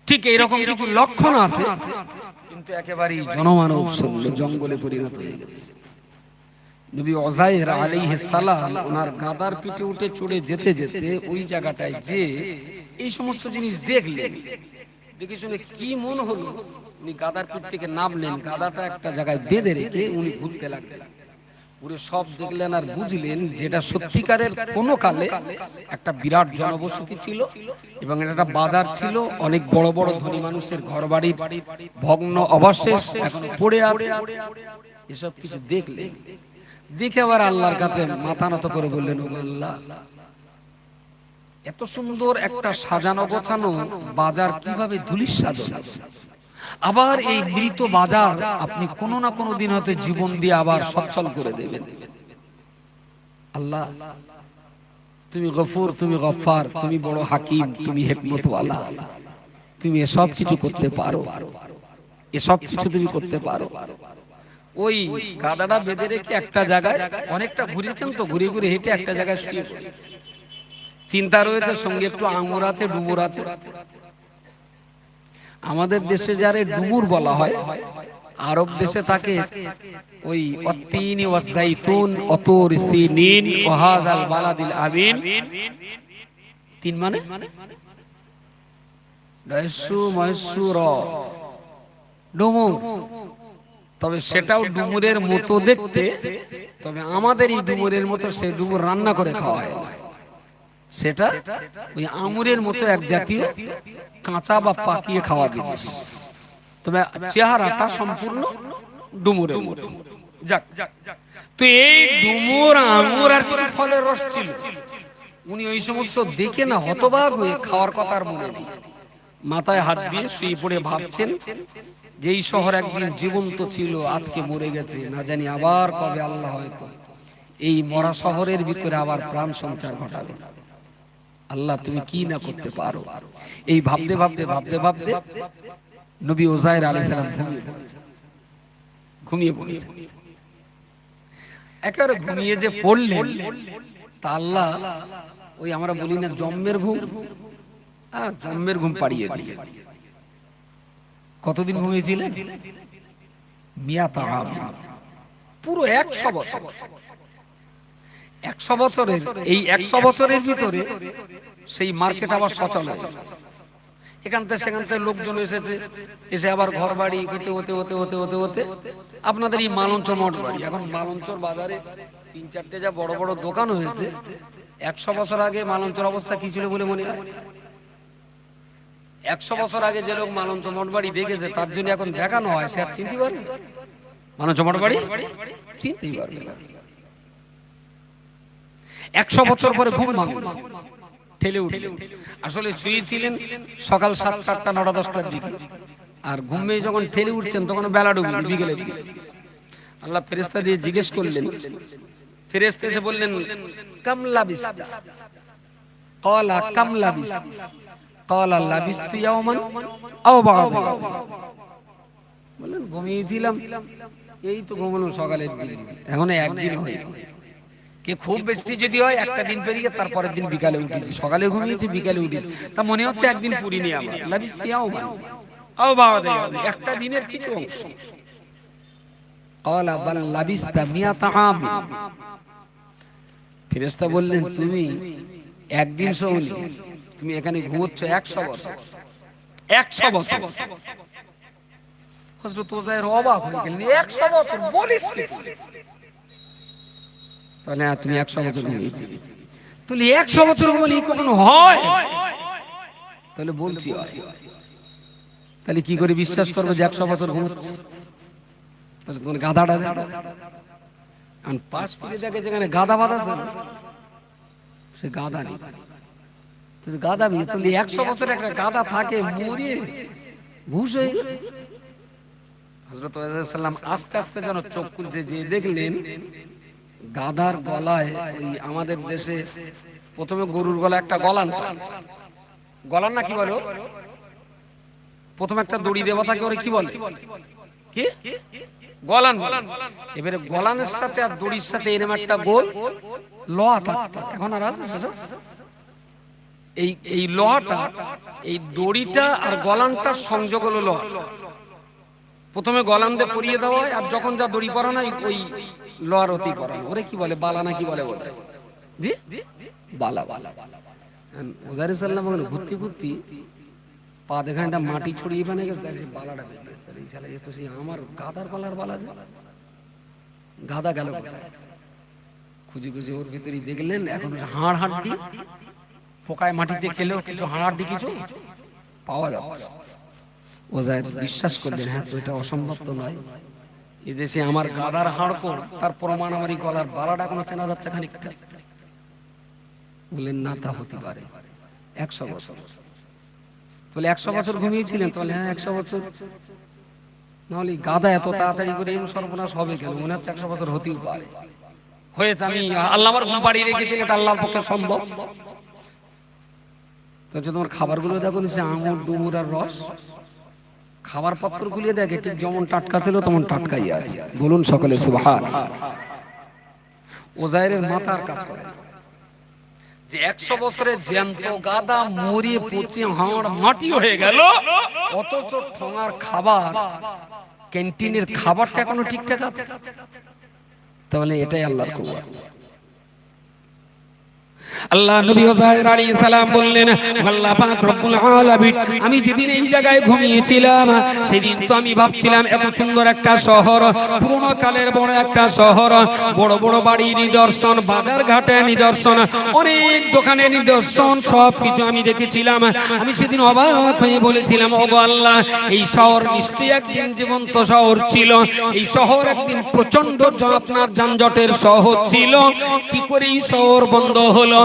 ঠিক এইরকম কিছু লক্ষণ আছে, কিন্তু একেবারেই জনমানব শূন্য জঙ্গলে পরিণত হয়ে গেছে। নবী উযাইর আলাইহিস সালাম ওনার গাদার পিঠে উঠে চড়ে যেতে যেতে ওই জায়গাটায় যে এই সমস্ত জিনিস দেখলেন, দেখে শুনে কি মন হলো, উনি গাদার পিঠ থেকে নামলেন, গাদাটা একটা জায়গায় বেঁধে রেখে উনি ঘুরতে লাগলেন। পুরো সব দেখলেন আর বুঝলেন যেটা সত্যিকারের কোনো কালে একটা বিরাট জনবসতি ছিল এবং এটা একটা বাজার ছিল, অনেক বড় বড় ধনী মানুষের ঘরবাড়ির ভগ্ন অবশেষ এখন পড়ে আছে। এসব কিছু দেখলেন, দেখে আবার আল্লাহর কাছে মাথা নত করে বললেন, ও আল্লাহ, এত সুন্দর একটা সাজানো গোছানো বাজার কিভাবে ধূলিসাৎ হলো? আবার এই মৃত বাজার আপনি কোনো না কোনো দিন হয়তো জীবন দিয়ে আবার সচ্ছল করে দেবেন। আল্লাহ, তুমি গফুর, তুমি গফফার, তুমি বড় হাকিম, তুমি হিকমতওয়ালা, তুমি এসব কিছু করতে পারো, এসব কিছু তুমি করতে পারো। ওই গাদাটা বেঁধে রেখে একটা জায়গায় অনেকটা ঘুরেছেন, তো ঘুরে ঘুরে হেঁটে একটা জায়গায় শুয়ে পড়েছে। চিন্তা রয়েছে, সঙ্গে একটু আঙুর আছে, ডুমুর আছে। আমাদের দেশে যারে ডুমুর বলা হয়, আরব দেশে তাকে ওই অত্তিনি ওয়াজাইতুন অতুর সিনিন ওয়াহাদাল বালাদিল আমিন। তিন মানে ডাইসু মাইসু র, ডুমুর। তবে সেটাও ডুমুরের মতো দেখতে, তবে আমাদের এই ডুমুরের মতো সে ডুমুর রান্না করে খাওয়া হয় না। সেটা ওই আঙুরের মতো এক জাতীয় কাঁচা বা পাকিয়ে খাওয়া জিনিস, তবে চেহারাটা সম্পূর্ণ ডুমুরের মতো। যাক, তো এই ডুমুর, আঙুর আর কিছু ফলের রস ছিল। উনি ওই সমস্ত দেখে না হতবাক হয়ে খাওয়ার কথা আর মনে নেই, মাথায় হাত দিয়ে শুয়ে পড়ে ভাবছেন যে এই শহর একদিন জীবন্ত ছিল, আজকে মরে গেছে, না জানি আবার কবে আল্লাহ হয়তো এই মরা শহরের ভিতরে আবার প্রাণ সঞ্চার ঘটাবে। আল্লাহ, তুমি কি না করতে পারো। এই ভাবতে ভাবতে ভাবতে ভাবতে নবী উযায়ের আলাইহিস সালাম ঘুমিয়ে পড়েছেন। একেবারে ঘুমিয়ে যে পড়লেন, তা আল্লাহ ওই আমরা বলি না জম্মের ঘুম, জম্মের ঘুম পাড়িয়ে দিলেন। কতদিন ঘুমিয়েছিলেন? মিয়াতা আম, পুরো 100 বছর। 100 বছরের এই 100 বছরের ভিতরে সেই মার্কেট আবার সচল হয়ে গেছে। এখান থেকে সেখান থেকে লোকজন এসেছে, এসে আবার ঘর বাড়ি হতে হতে হতে হতে হতে হতে আপনাদের এই মালঞ্চ মঠ বাড়ি, এখন মালঞ্চর বাজারে 3-4টে যা বড় বড় দোকান হয়েছে। 100 বছর আগে মালঞ্চর অবস্থা কি ছিল বলে মনে হয়? 100 বছর আগে যে লোক মালঞ্চ মঠ বাড়ি দেখেছে, তার জন্য এখন দেখানো হয়, সে আর চিনতে পারবে? মালঞ্চ মঠ বাড়ি চিনতেই পারবে না। 100 বছর পরে ঘুম ভাঙল, ঠেলে উঠলেন। আসলে শুয়েছিলেন সকাল 7টা 8টা 9টা 10টার দিকে, আর ঘুমে যখন ঠেলে উঠছেন তখন বেলা ডুবল বিকেলের দিকে। আল্লাহ ফেরেশতা দিয়ে জিজ্ঞেস করলেন, ফেরেশতা এসে বললেন, কাম লাবিস্তা? ক্বালা কাম লাবিস্তা? ক্বালা লাবিস্তু ইয়াওমান আও বা'দা ইয়াওম। বললেন, ঘুমিয়েছিলাম, এই তো ঘুমানো সকালের দিকে, এখনো একদিন হয়নি। কে খুব বেশি যদি হয় একটা দিন পেরিয়ে তারপরের দিন বিকালে উঠেছি, সকালে ঘুমিয়েছি বিকালে উঠেছি, তা মনে হচ্ছে একদিন পুরিনি আমার। লাবিস্তু ইয়াওমান আও বা'দা ইয়াওম, একটা দিনের কিছু অংশ। ক্বালা বাল লাবিস্তা মিয়াতা আম। ফেরেশতা বললেন, তুমি একদিন শোনি, তুমি এখানে ঘুমোচ্ছ 100 বছর। 100 বছর। হযরত উযায়ের অবাক হয়ে গেলেন, 100 বছর বলিস কি? তাহলে তুমি 100 বছর ঘুমিয়েছিলে। তাহলে 100 বছর ঘুমালে কখনো হয়? তাহলে বলছি হয়। তাহলে কি করে বিশ্বাস করবে যে 100 বছর ঘুমোচ্ছে? তাহলে তোমার গাধাটা দেখো, আর পাশ ফিরে দেখে যেখানে গাধা বাঁধা আছে না, সে গাধা নেই। গাধা বিয়ে, তাহলে 100 বছর একটা গাধা থাকে মরে ভুষ হয়ে গেছে। হযরত সাল্লাম আস্তে আস্তে যেন চোখ খুলছে, যে দেখলেন গাধার গলায়, ওই আমাদের দেশে প্রথমে গরুর গলায় একটা গলান থাকে, গলান না কি বলো, প্রথমে একটা দড়ি দেওয়া থাকে, ওরে কি বলে? কি গলান? এবারে গলানের সাথে আর দড়ির সাথে এরকম একটা গোল লোহা থাকতো, এখন আর আছে সেটা। এই লোহাটা, এই দড়িটা আর গলানটার সংযোগ হলো লোহা। প্রথমে গলান দিয়ে পরিয়ে দেওয়া হয়, আর যখন যা দড়ি পরানো ওই লোহার হতেই পরানো। ওরে কি বলে, বালা না কি বলে বোধহয়? জি, বালা। বালা উযায়ের সাল্লাম ঘুরতে ঘুরতে পা দেখানটা মাটি ছড়িয়ে বানিয়ে গেছে, বালাটা বেরিয়ে গেছে। এই শালা, এ তো সেই আমার গাধার গলার বালা, যে গাধা গেল কোথায়? খুঁজে খুঁজে ওর ভিতরে দেখলেন এখন হাড় হাড্ডি, পোকায় মাটিতে খেলেও কিছু হাড় হাড্ডি কিছু পাওয়া যাচ্ছে। ওজায়ের বিশ্বাস করলেন, হ্যাঁ তো এটা অসম্ভব তো নয়, এই যে সে আমার গাদার হাড়কোড়, তার প্রমাণ আমার এই গলার বালাটা কোনো চেনা যাচ্ছে খানিকটা। বললেন না, তা হতে পারে 100 বছর। বলে 100 বছর ঘুমিয়েছিলেন? তাহলে হ্যাঁ 100 বছর। নাহলে গাদা এত তাড়াতাড়ি করে এম সর্বনাশ হবে কেন? মনে হচ্ছে 100 বছর হতেও পারে। হয়েছে, আমি আল্লাহ আমার ঘুম পাড়িয়ে রেখেছেন, এটা আল্লাহর পক্ষে সম্ভব। তোমার খাবারগুলো দেখো, নিচে আঙুর ডুমুর আর রস, খাবার পত্র গুলিয়ে দেখে ঠিক যেমন টাটকা ছিল তেমন টাটকাই আছে। বলুন সকলে সুবহানাল্লাহ। ওজায়েরের মাথার কাজ করে যে 100 বছরের জ্যান্ত গাদা মরিয়ে পচে হাড় মাটি হয়ে গেল, অথচ ঠোঙার খাবার, ক্যান্টিনের খাবারটা এখনো ঠিকঠাক আছে। তাহলে এটাই আল্লাহর কুদরত। আল্লাহ নবী ওজায়ের আলাইহিস সালাম বললেন, আল্লাহ পাক রব্বুল আলামিন, আমি যেদিন এই জায়গায় ঘুমিয়েছিলাম সেদিন তো আমি ভাবছিলাম এত সুন্দর একটা শহর, পুরনো কালের বড় একটা শহর, বড় বড় বাড়ির নিদর্শন, বাজার ঘাটে নিদর্শন, অনেক দোকানের নিদর্শন, সব কিছু আমি দেখেছিলাম। আমি সেদিন অবাক হয়ে বলেছিলাম, ওগো আল্লাহ, এই শহর নিশ্চয়ই একদিন জীবন্ত শহর ছিল, এই শহর একদিন প্রচন্ড আপনার যানজটের শহর ছিল, কি করে এই শহর বন্ধ হলো?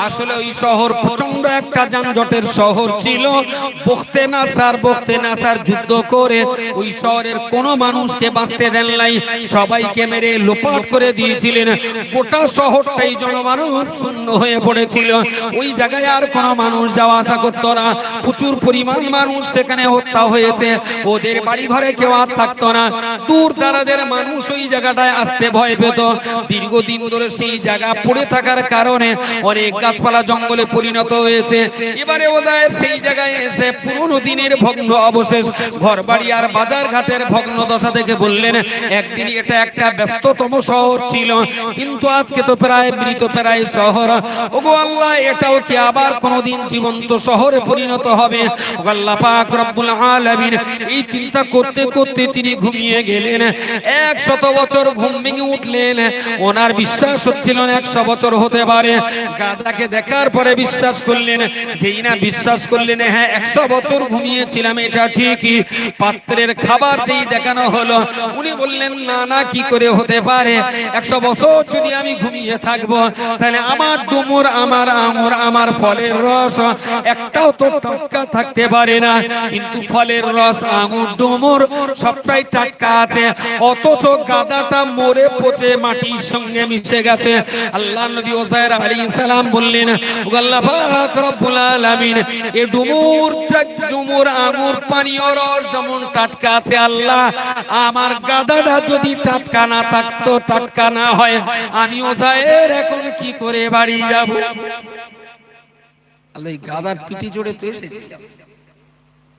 আসলে ওই শহর প্রচন্ড একটা যানজটের শহর ছিল। বখতে নাসার যুদ্ধ করে ওই শহরের কোনো মানুষকে বাঁচতে দেন নাই, সবাইকে মেরে লোপাট করে দিয়েছিলেন। গোটা শহরটাই জনমানব শূন্য হয়ে পড়েছিল। ওই জায়গায় আর কোনো মানুষ যাওয়া আসা করতো না। প্রচুর পরিমাণ মানুষ সেখানে হত্যা হয়েছে। ওদের বাড়ি ঘরে কেউ আর থাকতো না। দূর দারাজের মানুষ ওই জায়গাটায় আসতে ভয় পেত। দীর্ঘদিন ধরে সেই জায়গা পড়ে থাকার কারণে অনেক গাছপালা জঙ্গলে পরিণত হয়েছে। এবারে ওজায়ের সেই জায়গায় এসে পুরনো দিনের ভগ্ন অবশেষ ঘর বাড়ি আর বাজার ঘাটের ভগ্ন দশা দেখে বললেন, একদিন এটা একটা ব্যস্ততম শহর ছিল, কিন্তু আজকে তো প্রায় মৃতপ্রায় শহর। ওগো আল্লাহ, এটাও কি আবার কোনোদিন জীবন্ত শহরে পরিণত হবে? ওগো আল্লাহ পাক রব্বুল আলামিন, এই চিন্তা করতে করতে তিনি ঘুমিয়ে গেলেন। 100 বছর ঘুম ভেঙে উঠলেন। ওনার বিশ্বাস হচ্ছিল না 100 বছর হতে পারে। গাদাকে দেখার পরে বিশ্বাস করলেন। যেই না বিশ্বাস করলেন, হ্যাঁ 100 বছর ঘুমিয়েছিলাম এটা ঠিকই, পাত্রের খাবার যেই দেখানো হলো, উনি বললেন না না, কি করে হতে পারে? 100 বছর যদি আমি ঘুমিয়ে থাকবো, তাহলে আমার ডুমুর, আমার আঙুর, আমার ফলের রস একটাও তো টাটকা থাকতে পারে না। কিন্তু ফলের রস, আঙুর, ডুমুর সবটাই টাটকা আছে, অথচ গাদাটা মরে পচে মাটির সঙ্গে মিশে গেছে। আল্লাহ নবী ওজায়ের আলাইহিস সালাম বললেন, ও আল্লাহ পাক রব্বুল আলামিন, এই ডুমুর আঙুর পানীয় রস যেমন টাটকা আছে, আল্লাহ আমার গাদাটা যদি টাটকা না থাকতো, টাটকা না হয়, আমি ওজায়ের এখন কি করে বাড়ি যাব? আল্লাহ এই গাদার পিঠে চড়ে তো এসেছিলাম,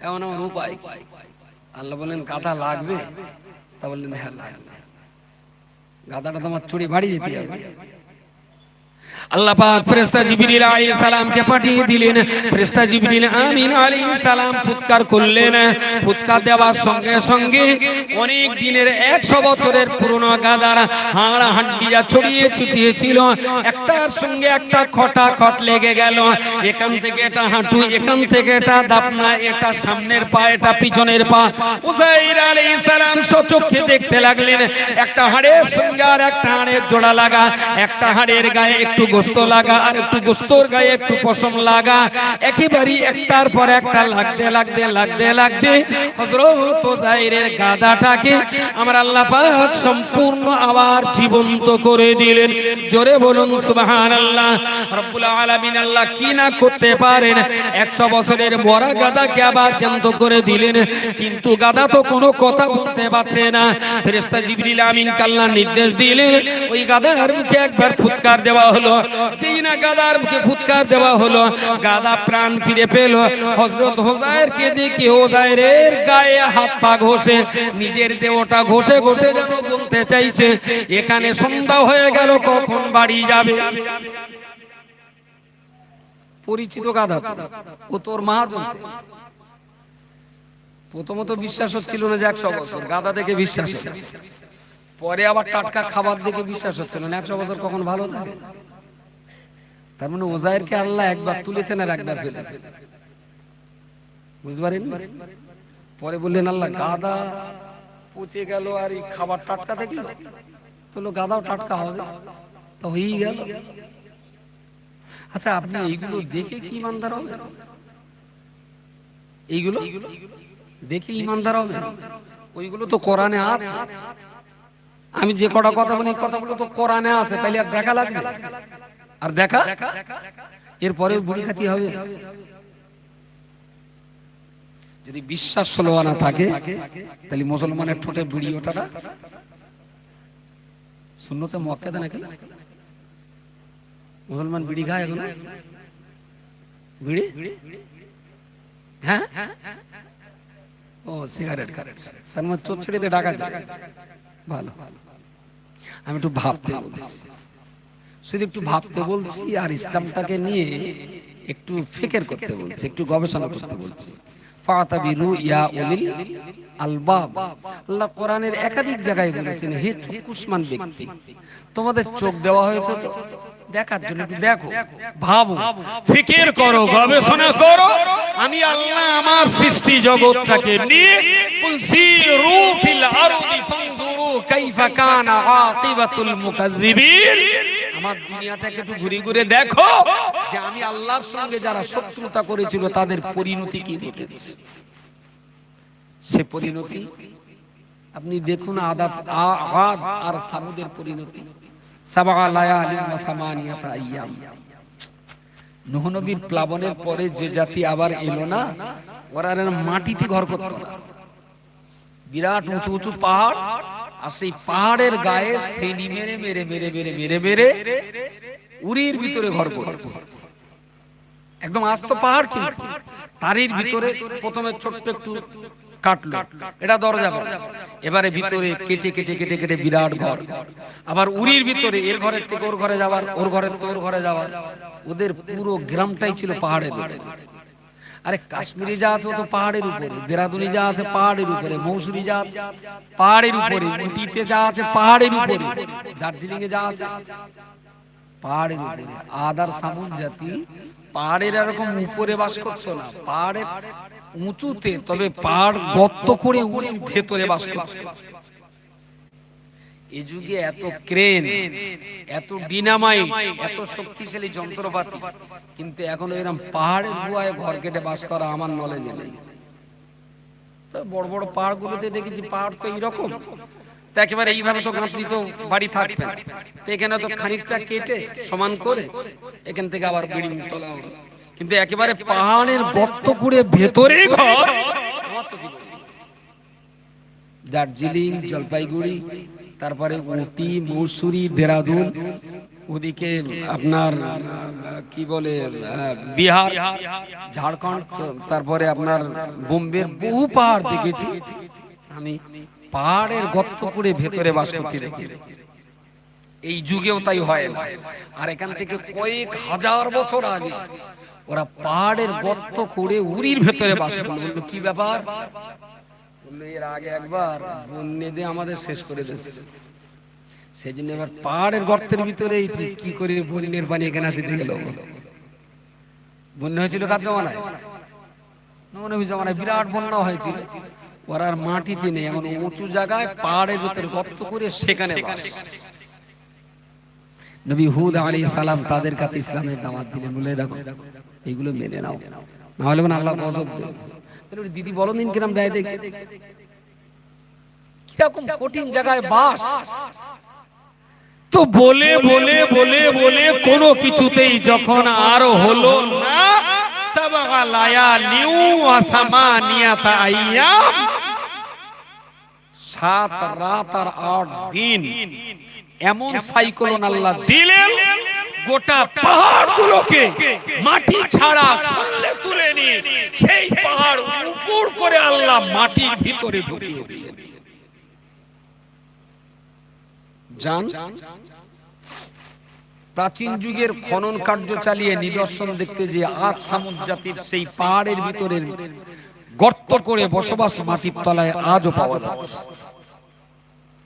এমন আমার উপায়। আল্লাহ বললেন, গাদা লাগবে? তা বললেন, হ্যাঁ লাগবে। গাদাটা তোমার চড়ে বাড়ি যেতে হবে। আল্লাহ পাক ফেরেশতা জিবরিল আলাইহিস সালামকে পাঠিয়ে দিলেন। ফেরেশতা জিবরিল আমিন আলাইহিস সালাম ফুৎকার করলেন। ফুৎকার দেওয়ার সঙ্গে সঙ্গে অনেক দিনের 100 বছরের পুরনো গাদার হাড় হাড্ডিয়া ছড়িয়ে ছিটিয়ে ছিল, একটার সঙ্গে একটা খটাখট লেগে গেল। এখান থেকে এটা হাঁটু, এখান থেকে এটা দাপনা, এটা সামনের পা, এটা পিছনের পা। উযাইর আলাইহিস সালাম সচক্ষে দেখতে লাগলেন, একটা হাড়ের সঙ্গে আর একটা হাড়ের জোড়া লাগা, একটা হাড়ের গায়ে একটু গোস্ত লাগা, আর একটু গোস্তর গায়ে একটু পশম লাগা, একেবারে একটার পর একটা লাগতে লাগতে লাগতে লাগতে হযরত উযাইরের গাদাটাকে আমার আল্লাহ পাক সম্পূর্ণ আবার জীবন্ত করে দিলেন। জোরে বলুন সুবহানাল্লাহ। রব্বুল আলামিন আল্লাহ কি না করতে পারেন, 100 বছরের মরা গাদাকে আবার জ্যান্ত করে দিলেন। কিন্তু গাদা তো কোনো কথা বলতে পারছে না। ফেরেশতা জিবরিল আমিনকে আল্লাহ নির্দেশ দিলেন, ওই গাদার মুখে একবার ফুৎকার দেওয়া হলো। যেই না গাদার মুখে ফুৎকার দেওয়া হলো, গাদা প্রাণ ফিরে পেল। হযরত উযাইরকে দেখে উযাইরের গায়ে হাত পা ঘষে, নিজের দেহটা ঘষে ঘষে যেন বলতে চাইছে, এখানে সন্ধ্যা হয়ে গেল, কখন বাড়ি যাবে? পরিচিত গাদা, ও তোর মহাজন। প্রথমত বিশ্বাস হচ্ছিল না যে 100 বছর, গাদা দেখে বিশ্বাস হলো। পরে আবার টাটকা খাবার দেখে বিশ্বাস হচ্ছিল না 100 বছর কখন ভালো থাকে। তার মানে ওজায়েরকে আল্লাহ একবার তুলেছেন আর একবার ফেলেছেন, বুঝতে পারেন? পরে বললেন আল্লাহ গাদা পচে গেল আর এই খাবার টাটকা দেখলো, তো গাদাও টাটকা হবে, তো হয়েই গেল। আচ্ছা, আপনি এইগুলো দেখে কি ইমানদার হবেন? এইগুলো দেখে ইমানদার হবেন? ওইগুলো তো কোরআনে আছে। আমি যে কটা কথা বলি কথাগুলো তো কোরআনে আছে, তাইলে আর দেখা লাগবে? আর দেখা এরপরে বুড়ি খাতি হবে? যদি বিশ্বাস ষোলোয়া না থাকে তাহলে মুসলমানের ঠোঁটে বিড়ি ওঠাটা সুন্নতে মুআক্কাদা নাকি? মুসলমান বিড়ি খায় এখন? বিড়ি? হ্যাঁ, ও সিগারেট খাচ্ছে, তার মানে চোর ছেড়ে ডাকা যায়। ভালো, আমি একটু ভাবতে বলছি, শুধু একটু ভাবতে বলছি, আর ইসলামটাকে নিয়ে একটু ফিকির করতে বলছি, একটু গবেষণা করতে বলছি। ফাতাবিরু ইয়া উলিল আলবাব, আল্লাহ কোরআনের একাধিক জায়গায় বলেছেন, হে চক্ষুষ্মান ব্যক্তি, তোমাদের চোখ দেওয়া হয়েছে তো দেখার জন্য, একটু দেখো, ভাবো, ফিকির করো, গবেষণা করো। আমি আল্লাহ আমার সৃষ্টি জগৎটাকে নিয়ে কুলসিরু ফিল আরদি ফানজুরু কাইফা কানা আকিবাতুল মুকাজ্জিবিন, আমার দুনিয়াটাকে একটু ঘুরে ঘুরে দেখো যে আমি আল্লাহর সঙ্গে যারা শত্রুতা করেছিল তাদের পরিণতি কি ঘটেছে। সে পরিণতি আপনি দেখুন, আদ আর সামুদের পরিণতি। সাবআ লায়ালিন ওয়া সামানিয়াতা আইয়াম, নূহ নবীর প্লাবনের পরে যে জাতি আবার এলো না, ওরা মাটিতে ঘর করতো না, বিরাট উঁচু উঁচু পাহাড়, আর সেই পাহাড়ের গায়ে সেলি মেরে মেরে মেরে মেরে মেরে মেরে উরির ভিতরে ঘর করেছে। একদম আস্ত পাহাড়, কিন্তু তারির ভিতরে প্রথমে ছোট্ট একটু কাটলো, এটা দরজা বলে, এবারে ভিতরে কেটে কেটে কেটে কেটে বিরাট ঘর, আবার উরির ভিতরে এর ঘরের থেকে ওর ঘরে যাওয়ার, ওর ঘরের থেকে ওর ঘরে যাওয়ার। ওদের পুরো গ্রামটাই ছিল পাহাড়ের উপরে। আরে কাশ্মীরি যা আছে ও তো পাহাড়ের উপরে, দেরাদুনি যা আছে পাহাড়ের উপরে, মৌসুরি যা আছে পাহাড়ের উপরে, উটিতে যা আছে পাহাড়ের উপরে, দার্জিলিং এ যা আছে পাহাড়ের উপরে। আদার সামুদ জাতি পাহাড়ের এরকম উপরে বাস করতো না, পাহাড়ের উঁচুতে, তবে পাহাড় গর্ত করে উড়ে ভেতরে বাস করত। এই যুগে এত ক্রেন, এত ডিনামাইট, এত শক্তিশালী যন্ত্রপাতি, কিন্তু এখন এরকম পাহাড়ের গুহায় ঘর কেটে বাস করা আমার নলেজে নেই। তো বড় বড় পাহাড়গুলোতে দেখেছি পাহাড় তো এইরকম, তো একেবারে এইভাবে তো গাঁথনি তো বাড়ি থাকবে না, তো এখানে তো খানিকটা কেটে সমান করে এখান থেকে আবার বিল্ডিং তোলা হলো, কিন্তু একেবারে পাহাড়ের গর্ত করে ভেতরে ঘর। দার্জিলিং, জলপাইগুড়ি, তারপরে উটি, মৌসুরি, দেরাদুন, ওদিকে আপনার কি বলে বিহার, ঝাড়খণ্ড, তারপরে আপনার বোম্বের বহু পাহাড় দেখেছি আমি, পাহাড়ের গর্ত করে ভেতরে বাস করতে দেখি। এই যুগেও তাই হয় না। আর এখান থেকে কয়েক হাজার বছর আগে ওরা পাহাড়ের গর্ত করে উরির ভেতরে বাস করলো। বললো কি ব্যাপার? বললো এর আগে একবার বন্যে দিয়ে আমাদের শেষ করে দিয়েছে, সেই জন্য এবার পাহাড়ের গর্তের ভিতরে কি করে বন্যের পানি এখানে আসে দিয়ে গেল। বন্যা হয়েছিল কার জমানায়? নূহ নবীর জমানায় বিরাট বন্যা হয়েছিল। ওরা আর মাটিতে নেই, এখন উঁচু জায়গায় পাহাড়ের ভিতরে গর্ত করে সেখানে বাস। নবী হুদ আলাইহিস সালাম তাদের কাছে ইসলামের দাওয়াত দিলেন, বলে দেখো এইগুলো মেনে নাও, না হলে মানে আল্লাহ গজব দেবে। তাহলে দিদি বলো দিন কিরম দেয় দেখি, কিরকম কঠিন জায়গায় বাস। তো বলে বলে বলে বলে কোনো কিছুতেই যখন আর হলো না, সাবআ লায়ালিন ওয়া সামানিয়াতা আইয়াম, 7 রাত আর 8 দিন এমন সাইক্লোন আল্লাহ দিলেন, গোটা পাহাড়গুলোকে মাটি ছাড়া সল্লে তুলে নিয়ে সেই পাহাড় উপর করে আল্লাহ মাটির ভিতরে ঢুকিয়ে দিলেন। জান, প্রাচীন যুগের খনন কার্য চালিয়ে নিদর্শন দেখতে যে আজ সামুদ জাতির সেই পাহাড়ের ভিতরে গর্ত করে বসবাস মাটির তলায় আজও পাওয়া যাচ্ছে।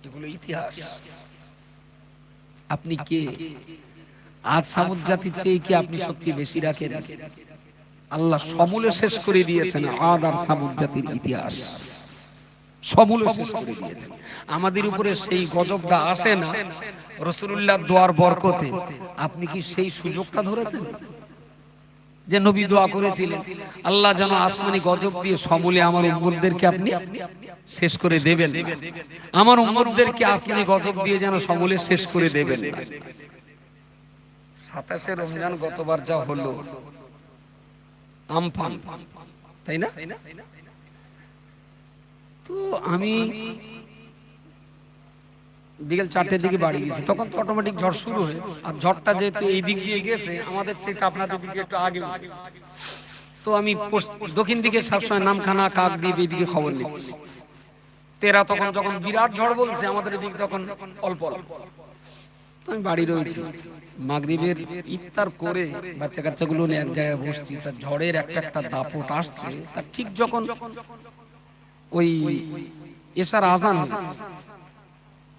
এগুলো এগুলো ইতিহাস। আপনি কে? আজ সামুদ জাতির চেয়ে কি আপনি শক্তি বেশি রাখেন? আল্লাহ সমূলে শেষ করে দিয়েছেন আদ আর সামুদ জাতির ইতিহাস, সমূলে শেষ করে দিয়েছেন। আমাদের উপরে সেই গজবটা আসে না রাসূলুল্লাহ দোয়ার বরকতে। আপনি কি সেই সুযোগটা ধরেছেন? যে নবী দোয়া করেছিলেন আল্লাহ যেন আসমানি গজব দিয়ে সমূলে আমার উম্মতদেরকে আপনি শেষ করে দেবেন না, আমার উম্মতদেরকে আসমানি গজব দিয়ে যেন সমূলে শেষ করে দেবেন না। 27 রমজান গতবার যা হলো আমফান, তাই না? তো আমি বিকেল 4টের দিকে বাড়ি গেছি, তখন তো অটোমেটিক ঝড় শুরু হয়েছে। আর ঝড়টা যেহেতু এই দিক দিয়ে গেছে, আমাদের থেকে আপনাদের দিকে একটু আগে গেছে, তো আমি দক্ষিণ দিকে সবসময় নামখানা কাকদ্বীপ এইদিকে খবর নিচ্ছি। তেরা তখন যখন বিরাট ঝড় বলছে, আমাদের এদিকে তখন অল্প অল্প। তো আমি বাড়ি রয়েছি, মাগরিবের ইফতার করে বাচ্চা কাচ্চাগুলো নিয়ে এক জায়গায় বসছি। তার ঝড়ের একটা একটা দাপট আসছে, তার ঠিক যখন ওই এশার আজান হচ্ছে,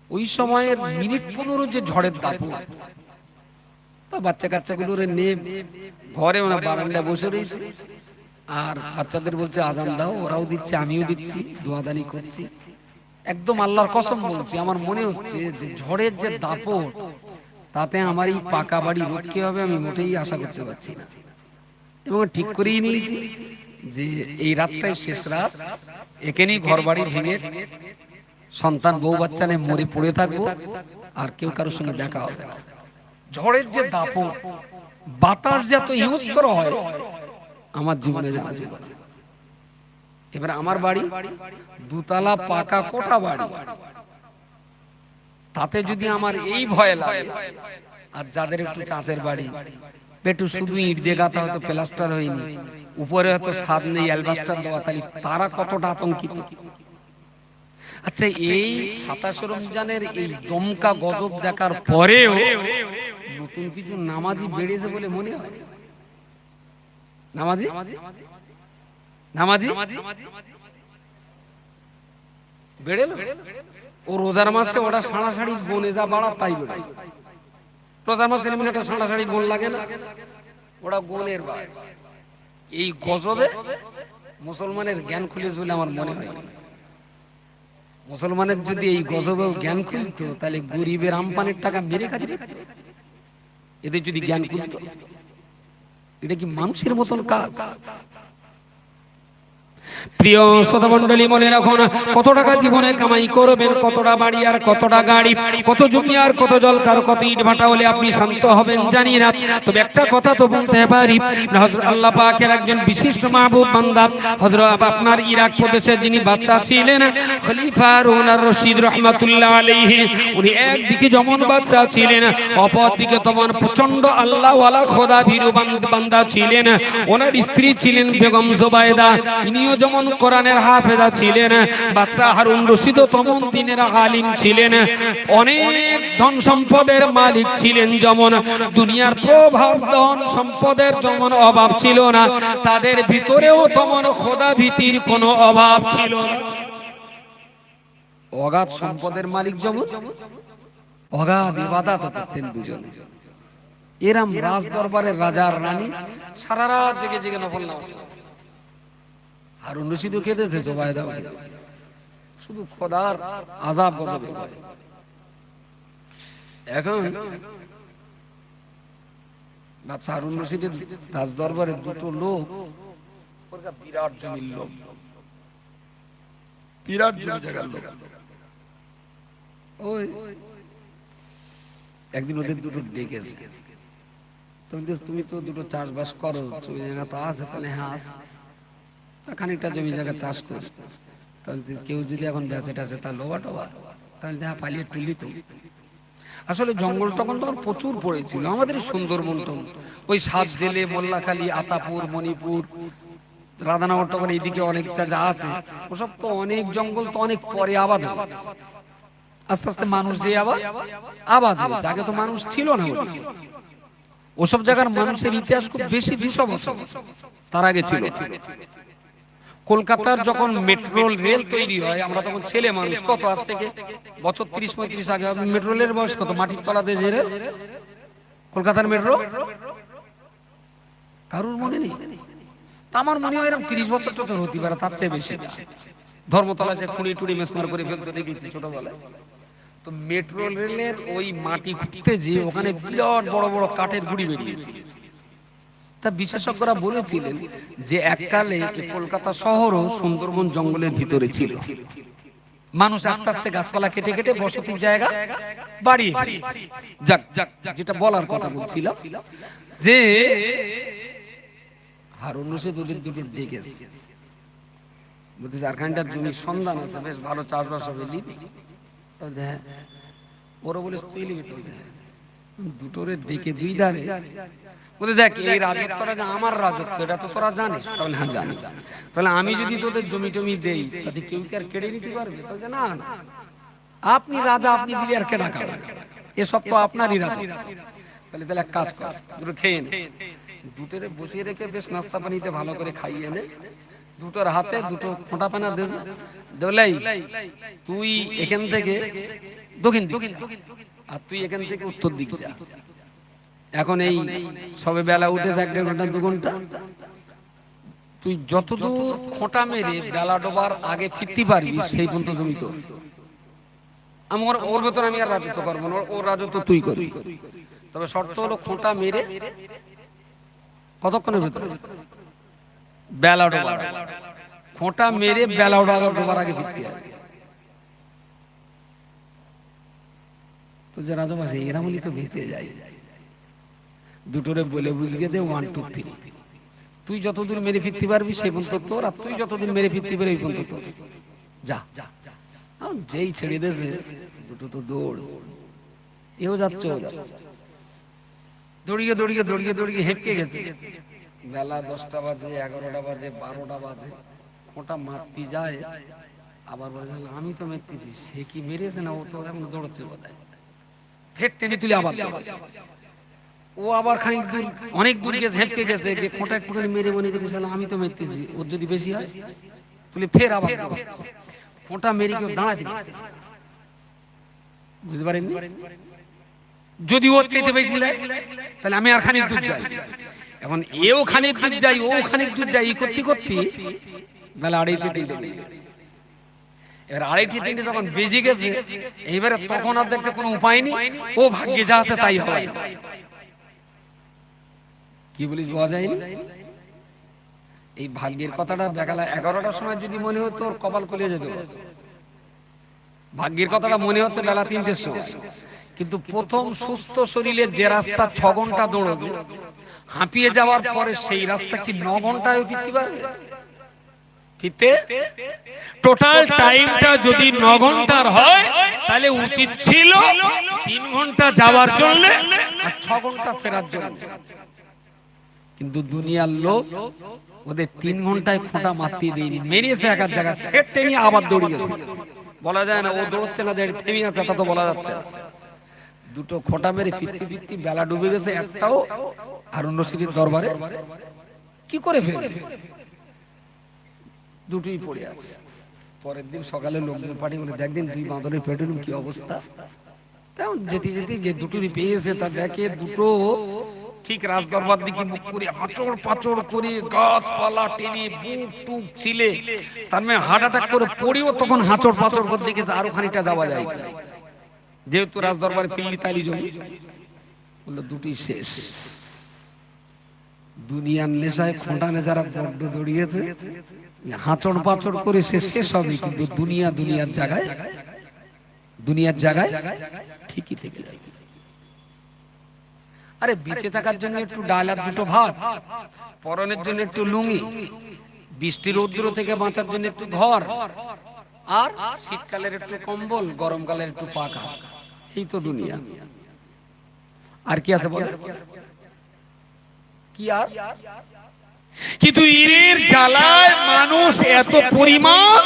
ওই সময়ের মিনিট 15 যে ঝড়ের দাপট, তা বাচ্চা কাচ্চাগুলোর নিয়ে ঘরে ওরা বারান্দায় বসে রয়েছে। আর বাচ্চাদের বলছে আজান দাও, ওরাও দিচ্ছে, আমিও দিচ্ছি, দোয়াদানি করছি। একদম আল্লাহর কসম বলছি, আমার মনে হচ্ছে যে ঝড়ের যে দাপট, তাতে আমার এই পাকা বাড়ি রক্ষে হবে আমি মোটেই আশা করতে পারছি না। এবং ঠিক করেই নিয়েছি যে এই রাতটাই শেষ রাত, একে নিয়ে ঘর বাড়ি ভেঙে সন্তান বউ বাচ্চা নিয়ে মরে পড়ে থাকবো, আর কেউ কারোর সঙ্গে দেখা হবে না। ঝড়ের যে দাপট, বাতাস যত হিংস্র হয় আমার জীবনে জানা ছিল না। এবার আমার বাড়ি দুতলা পাকা কোঠা বাড়ি, তাতে যদি আমার এই ভয় লাগে, আর যাদের একটু চাঁচের বাড়ি, একটু শুধু ইট দিয়ে গাঁথা, হয়তো প্লাস্টার হয়নি, উপরে হয়তো ছাদ নেই, অ্যালবাস্টার দেওয়া, তাহলে তারা কতটা আতঙ্কিত। আচ্ছা, এই 27 রমজানের এই দমকা গজব দেখার পরেও নতুন কিছু নামাজি বেড়েছে বলে মনে হয়? নামাজি নামাজি বেড়ে ও রোজার মাসে ওরা সাড়াসাড়ি বনে যা বাড়া তাই বেড়ে। রোজার মাসে এমনি একটা সাড়াসাড়ি গোল লাগে না, ওরা গোলের বার। এই গজবে মুসলমানের জ্ঞান খুলেছে বলে আমার মনে হয়। মুসলমানের যদি এই গজবেও জ্ঞান খুলতো, তাহলে গরিবের আমপানের টাকা মেরে খালি এদের যদি জ্ঞান খুলতো। এটা কি মানুষের মতন কাজ? প্রিয় শ্রোতা মণ্ডলী, মনে রাখুন, কত টাকা জীবনে কামাই করবেন, কতটা বাড়ি আর কতটা গাড়ি, কত জমি আর কত জলকার, কত ইট ভাটা হলে আপনি শান্ত হবেন জানি না। তবে একটা কথা তো বলতে পারি, হযরত আল্লাহ পাকের একজন বিশিষ্ট মাহবুব বান্দা হযরত আপনার ইরাক প্রদেশের যিনি বাদশা ছিলেন, খলিফা হারুন আর রশিদ রাহমাতুল্লাহ আলাইহি, উনি একদিকে যেমন বাদশা ছিলেন, অপরদিকে তেমন প্রচন্ড আল্লাহ ওয়ালা খোদা ভীরু বান্দা ছিলেন। ওনার স্ত্রী ছিলেন বেগম জুবাইদা, ইনিও যেমন কোরআনের হাফেজা ছিলেন। বাদশা হারুন রশিদ তেমন দিনের আলিম ছিলেন। অনেক ধন সম্পদের মালিক ছিলেন, যেমন দুনিয়ার প্রভাব ধন সম্পদের যেমন অভাব ছিল না, তাদের ভিতরেও তেমন খোদা ভীতির কোনো অভাব ছিল না। অগাধ সম্পদের মালিক যেমন অগাধ ইবাদত করতেন দুজনে। এরম রাজ দরবারের রাজার রানী সারা রাত জেগে জেগে নফল নামাজ পড়ে। হারুন রশিদও কেঁদেছে, জুবাইদাও কেঁদেছে, শুধু খোদার আযাব গজবে। এখন বাদশা হারুন রশিদের রাজ দরবারে দুটো লোক, বিরাট জমির লোক, বিরাট জমি জায়গার লোক। ওই একদিন ওদের দুটো ডেকেছে, তুমি তো দুটো চাষবাস করো, জমি জায়গা তো আছে, তাহলে হ্যাঁ খানিকটা জমি জায়গা চাষ করি, তাহলে কেউ যদি এখন বেঁচে টাছে তা লোবা টোবা, তাহলে দেখা পালিয়ে টুলি তো। আসলে জঙ্গল তখন প্রচুর পড়েছিল, আমাদের সুন্দরবন তো ওই সাত জেলে, মোল্লাখালী, আতাপুর, মণিপুর, রাধানগর টগর এইদিকে অনেক যা আছে, ওসব তো অনেক জঙ্গল তো অনেক পরে আবাদ হয়েছে। আস্তে আস্তে মানুষ যে আবাদ হয়েছে, আগে তো মানুষ ছিল না ওদিকে। ওসব জায়গার মানুষের ইতিহাস খুব বেশি 200 বছর তার আগে ছিল। কলকাতার যখন মেট্রো রেল তৈরি হয় আমরা তখন ছেলে মানুষ, কত আজ থেকে বছর 30-35 আগে মেট্রো রেলের বয়স কত? মাটির তলাতে যে রেল, কলকাতার মেট্রো, কারুর মনে নেই? আমার মনে হয় এরকম 30 বছর তো হতে পারে, তার চেয়ে বেশি না। ধর্মতলা সে কুড়ি টুড়ি মেসমার করে ফেলতে দেখেছি ছোটবেলায়। তো মেট্রো রেলের ওই মাটি খুঁড়তে যে ওখানে বিরাট বড় বড় কাঠের গুড়ি বেরিয়েছে। তা বিশেষজ্ঞরা বলেছিলেন যে এককালে কলকাতা শহরও সুন্দরবন জঙ্গলের ভিতরে ছিল। মানুষ আস্তে আস্তে গাছপালা কেটে কেটে বসতির জায়গা বাড়িয়ে ফেলেছে। যাক, যেটা বলার কথা বলছিলাম যে হারুন রশিদ ওদের দুটো ডেকেছে, বলতে ঝাড়খণ্ডের জমির সন্ধান আছে, বেশ ভালো চাষবাস হবে, নিবি? ওরা বলে তুই নিবি? তো দুটোরে ডেকে দুই ধারে বলে দেখ এই রাজত্বটা যে আমার রাজত্ব এটা তো তোরা জানিস। তাহলে হ্যাঁ জানি। তাহলে আমি যদি তোদের জমি টমি দেই তাতে কেউ কি আর কেড়ে নিতে পারবে? তাহলে না না, আপনি রাজা, আপনি দিলে আর কেডা খাবে? এসব তো আপনারই রাজত্ব। তাহলে তাহলে এক কাজ কর, দুটো খেয়ে নে। দুটোরে বসিয়ে রেখে বেশ নাস্তা পানিতে ভালো করে খাইয়ে নে। দুটোর হাতে দুটো ফোঁটা পানা দে, দোলাই তুই এখান থেকে দক্ষিণ দিক যা, আর তুই এখান থেকে উত্তর দিক যা। এখন এই সবে বেলা উঠেছে 1-1.5 ঘন্টা 2 ঘন্টা, তুই যতদূর খোঁটা মেরে বেলা ডোবার আগে ফিরতে পারবি সেই পর্যন্ত জমি তোর। আমার ওর ভেতর আমি আর রাজত্ব করবো না, ওর রাজত্ব তুই করবি। তবে শর্ত হলো খোঁটা মেরে কতক্ষণের ভেতরে? বেলা ডোবার, খোঁটা মেরে বেলা ডোবার আগে ফিরতে হবে। তো যে রাজবাসী এরা বলি তো বেঁচে যায়। দুটোরে বলে বুঝিয়ে দে 1 2 3, তুই যতদূর মেরে ফিরতে পারবি সেই পর্যন্ত তোর, আর তুই যতদিন মেরে ফিরতে পারবি এই পর্যন্ত তোর। যা। যেই ছেড়ে দেছে দুটো তো দৌড়, এও যাচ্ছে ও যাচ্ছে, দৌড়িয়ে দৌড়িয়ে দৌড়িয়ে দৌড়িয়ে হেঁপকে গেছে। বেলা 10টা বাজে, 11টা বাজে, 12টা বাজে, খোঁটা মারতে যায়। আবার বলে আমি তো মেরতেছি, সে কি মেরেছে না ও তো এখন দৌড়চ্ছে বোধহয়। ফের টেনে তুলে আবার ও আবার খানিক দূর, অনেক দূর গেছে, হেঁপকে গেছে, যে খোঁটা একটুখানি মেরে মনে করতে আমি তো মেরতেছি, ওর যদি বেশি হয় তুলে ফের আবার খোঁটা মেরে কেউ দাঁড়াতে পারতেছে, বুঝতে পারেননি? যদি ওর চাইতে বেশি লাগে তাহলে আমি আর খানিক দূর যাই। এখন এও খানিক দূর যাই, ও খানিক দূর যাই, করতে করতে বেলা 2:30-3টে বেজে গেছে। এবার 2:30-3টে যখন বেজে গেছে, এইবারে তখন আর দেখতে কোনো উপায় নেই, ও ভাগ্যে যা আছে তাই হয়। কি বলিস বোঝা যায়নি? এই ভাগ্যের কথাটা বেলা 11টার সময় যদি মনে হতো ওর কপাল খুলে যেত। ভাগ্যের কথাটা মনে হচ্ছে বেলা 3টের সময়। কিন্তু প্রথম সুস্থ শরীরে যে রাস্তা 6 ঘন্টা দৌড়বে, হাঁপিয়ে যাওয়ার পরে সেই রাস্তা কি 9 ঘন্টায় ফিরতে পারবে? ফিরতে টোটাল টাইমটা যদি 9 ঘন্টার হয় তাহলে উচিত ছিল 3 ঘন্টা যাওয়ার জন্য আর 6 ঘন্টা ফেরার জন্য। কিন্তু দুনিয়ার লোক ওদের 3 ঘন্টায় খোঁটা মারতে দেয়নি, মেরেছে এক জায়গায়, ফের টেনে আবার দৌড়িয়ে গেছে। বলা যায় না ও দৌড়চ্ছে না যে থেমে আছে, তা তো বলা যাচ্ছে না। দুটো খোঁটা মেরে ফিরতে ফিরতে বেলা ডুবে গেছে। একটাও হারুন রশিদের দরবারে কি করে ফেলবে? দুটোই পড়ে আছে। পরের দিন সকালে লোকজন পাঠিয়ে বলে দেখদিন 2 বাঁদরের পেটের কি অবস্থা। তেমন যেতে যেতে যে দুটোরই পেয়েছে তা দেখে দুটো ঠিক রাজ দরবার দিকে মুখ করে হাঁচড় পাচড় করে গাছপালা টেনে বুক টুক ছিলে, তার মানে হার্ট অ্যাটাক করে পড়েও তখন হাঁচড় পাচড় করে দেখেছে আরো খানিকটা যাওয়া যায়। যেহেতু রাজ দরবারে ফিরলি তাইলি জমি বললো দুটি শেষ। দুনিয়ার নেশায় খোঁটানে যারা বড্ড দৌড়িয়েছে, হাঁচড় পাচড় করে সে শেষ হবে, কিন্তু দুনিয়ার জায়গায় ঠিকই থেকে যাবে। আরে বেঁচে থাকার জন্য একটু ডাল আর দুটো ভাত, পরনের জন্য একটু লুঙ্গি, বৃষ্টি রৌদ্র থেকে বাঁচার জন্য একটু ঘর, আর শীতকালের একটু কম্বল, গরমকালের একটু পাখা, এই তো দুনিয়া। আর কি আছে বলে? কি আর? কিন্তু এর জ্বালায় মানুষ এত পরিমাণ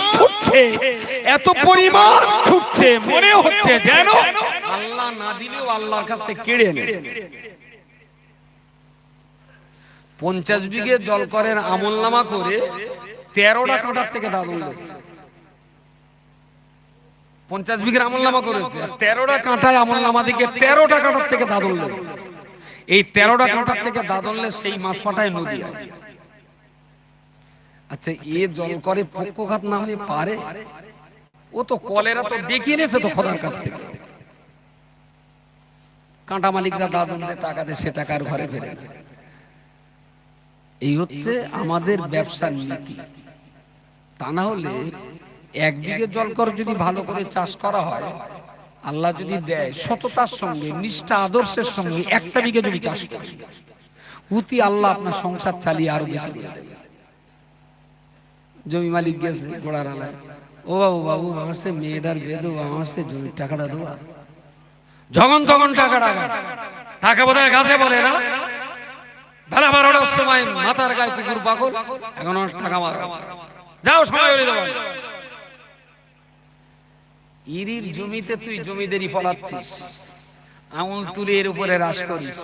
ছুটছে, মনে হচ্ছে যেন আল্লাহ না দিলেও আল্লাহর কাছ থেকে কেড়ে নেবে। 50 বিঘে জলকরের আমলনামা করে 13টা কাঁটার থেকে দাদন লেছে। 50 বিঘের আমলনামা করেছে, 13টা কাঁটায় আমলনামা দিকে 13টা কাঁটার থেকে দাদন লেছে। এই 13টা কাঁটার থেকে দাদন লে সেই মাছ পাঠায় নদী হয়। আচ্ছা, এ জল করে পক্ষঘাত না হয়ে পারে? ও তো কলেরা তো দেখিয়ে নিয়েছে তো খোদার কাছ থেকে। কাঁটা মালিকরা দাদন দিয়ে টাকা দেয়, সে টাকার ঘরে ফেরে না। এই হচ্ছে আমাদের ব্যবসার নীতি। তা না হলে 1 বিঘে জলকর যদি ভালো করে চাষ করা হয়, আল্লাহ যদি দেয় সততার সঙ্গে, নিষ্ঠা আদর্শের সঙ্গে 1টা বিঘে জমি চাষ করে, উতি আল্লাহ আপনার সংসার চালিয়ে আরো বেশি করে দেবে। জমি মালিক গেছে গোড়ার আলায়, ও বাবু বাবু আমার সে মেয়েটার বিয়ে দেবো, আমার সে জমির টাকাটা দেবো। যখন তখন টাকা বোধহয় গাছে বলে না। বেলা 12টার সময় মাথার গায়ে কুকুর পাগল, এখন টাকা মারো, যাও সময় হয়ে দেবো। ইরির জমিতে তুই জমিদারি ফলাচ্ছিস, আঙুল তুলে এর উপরে রাস করিস।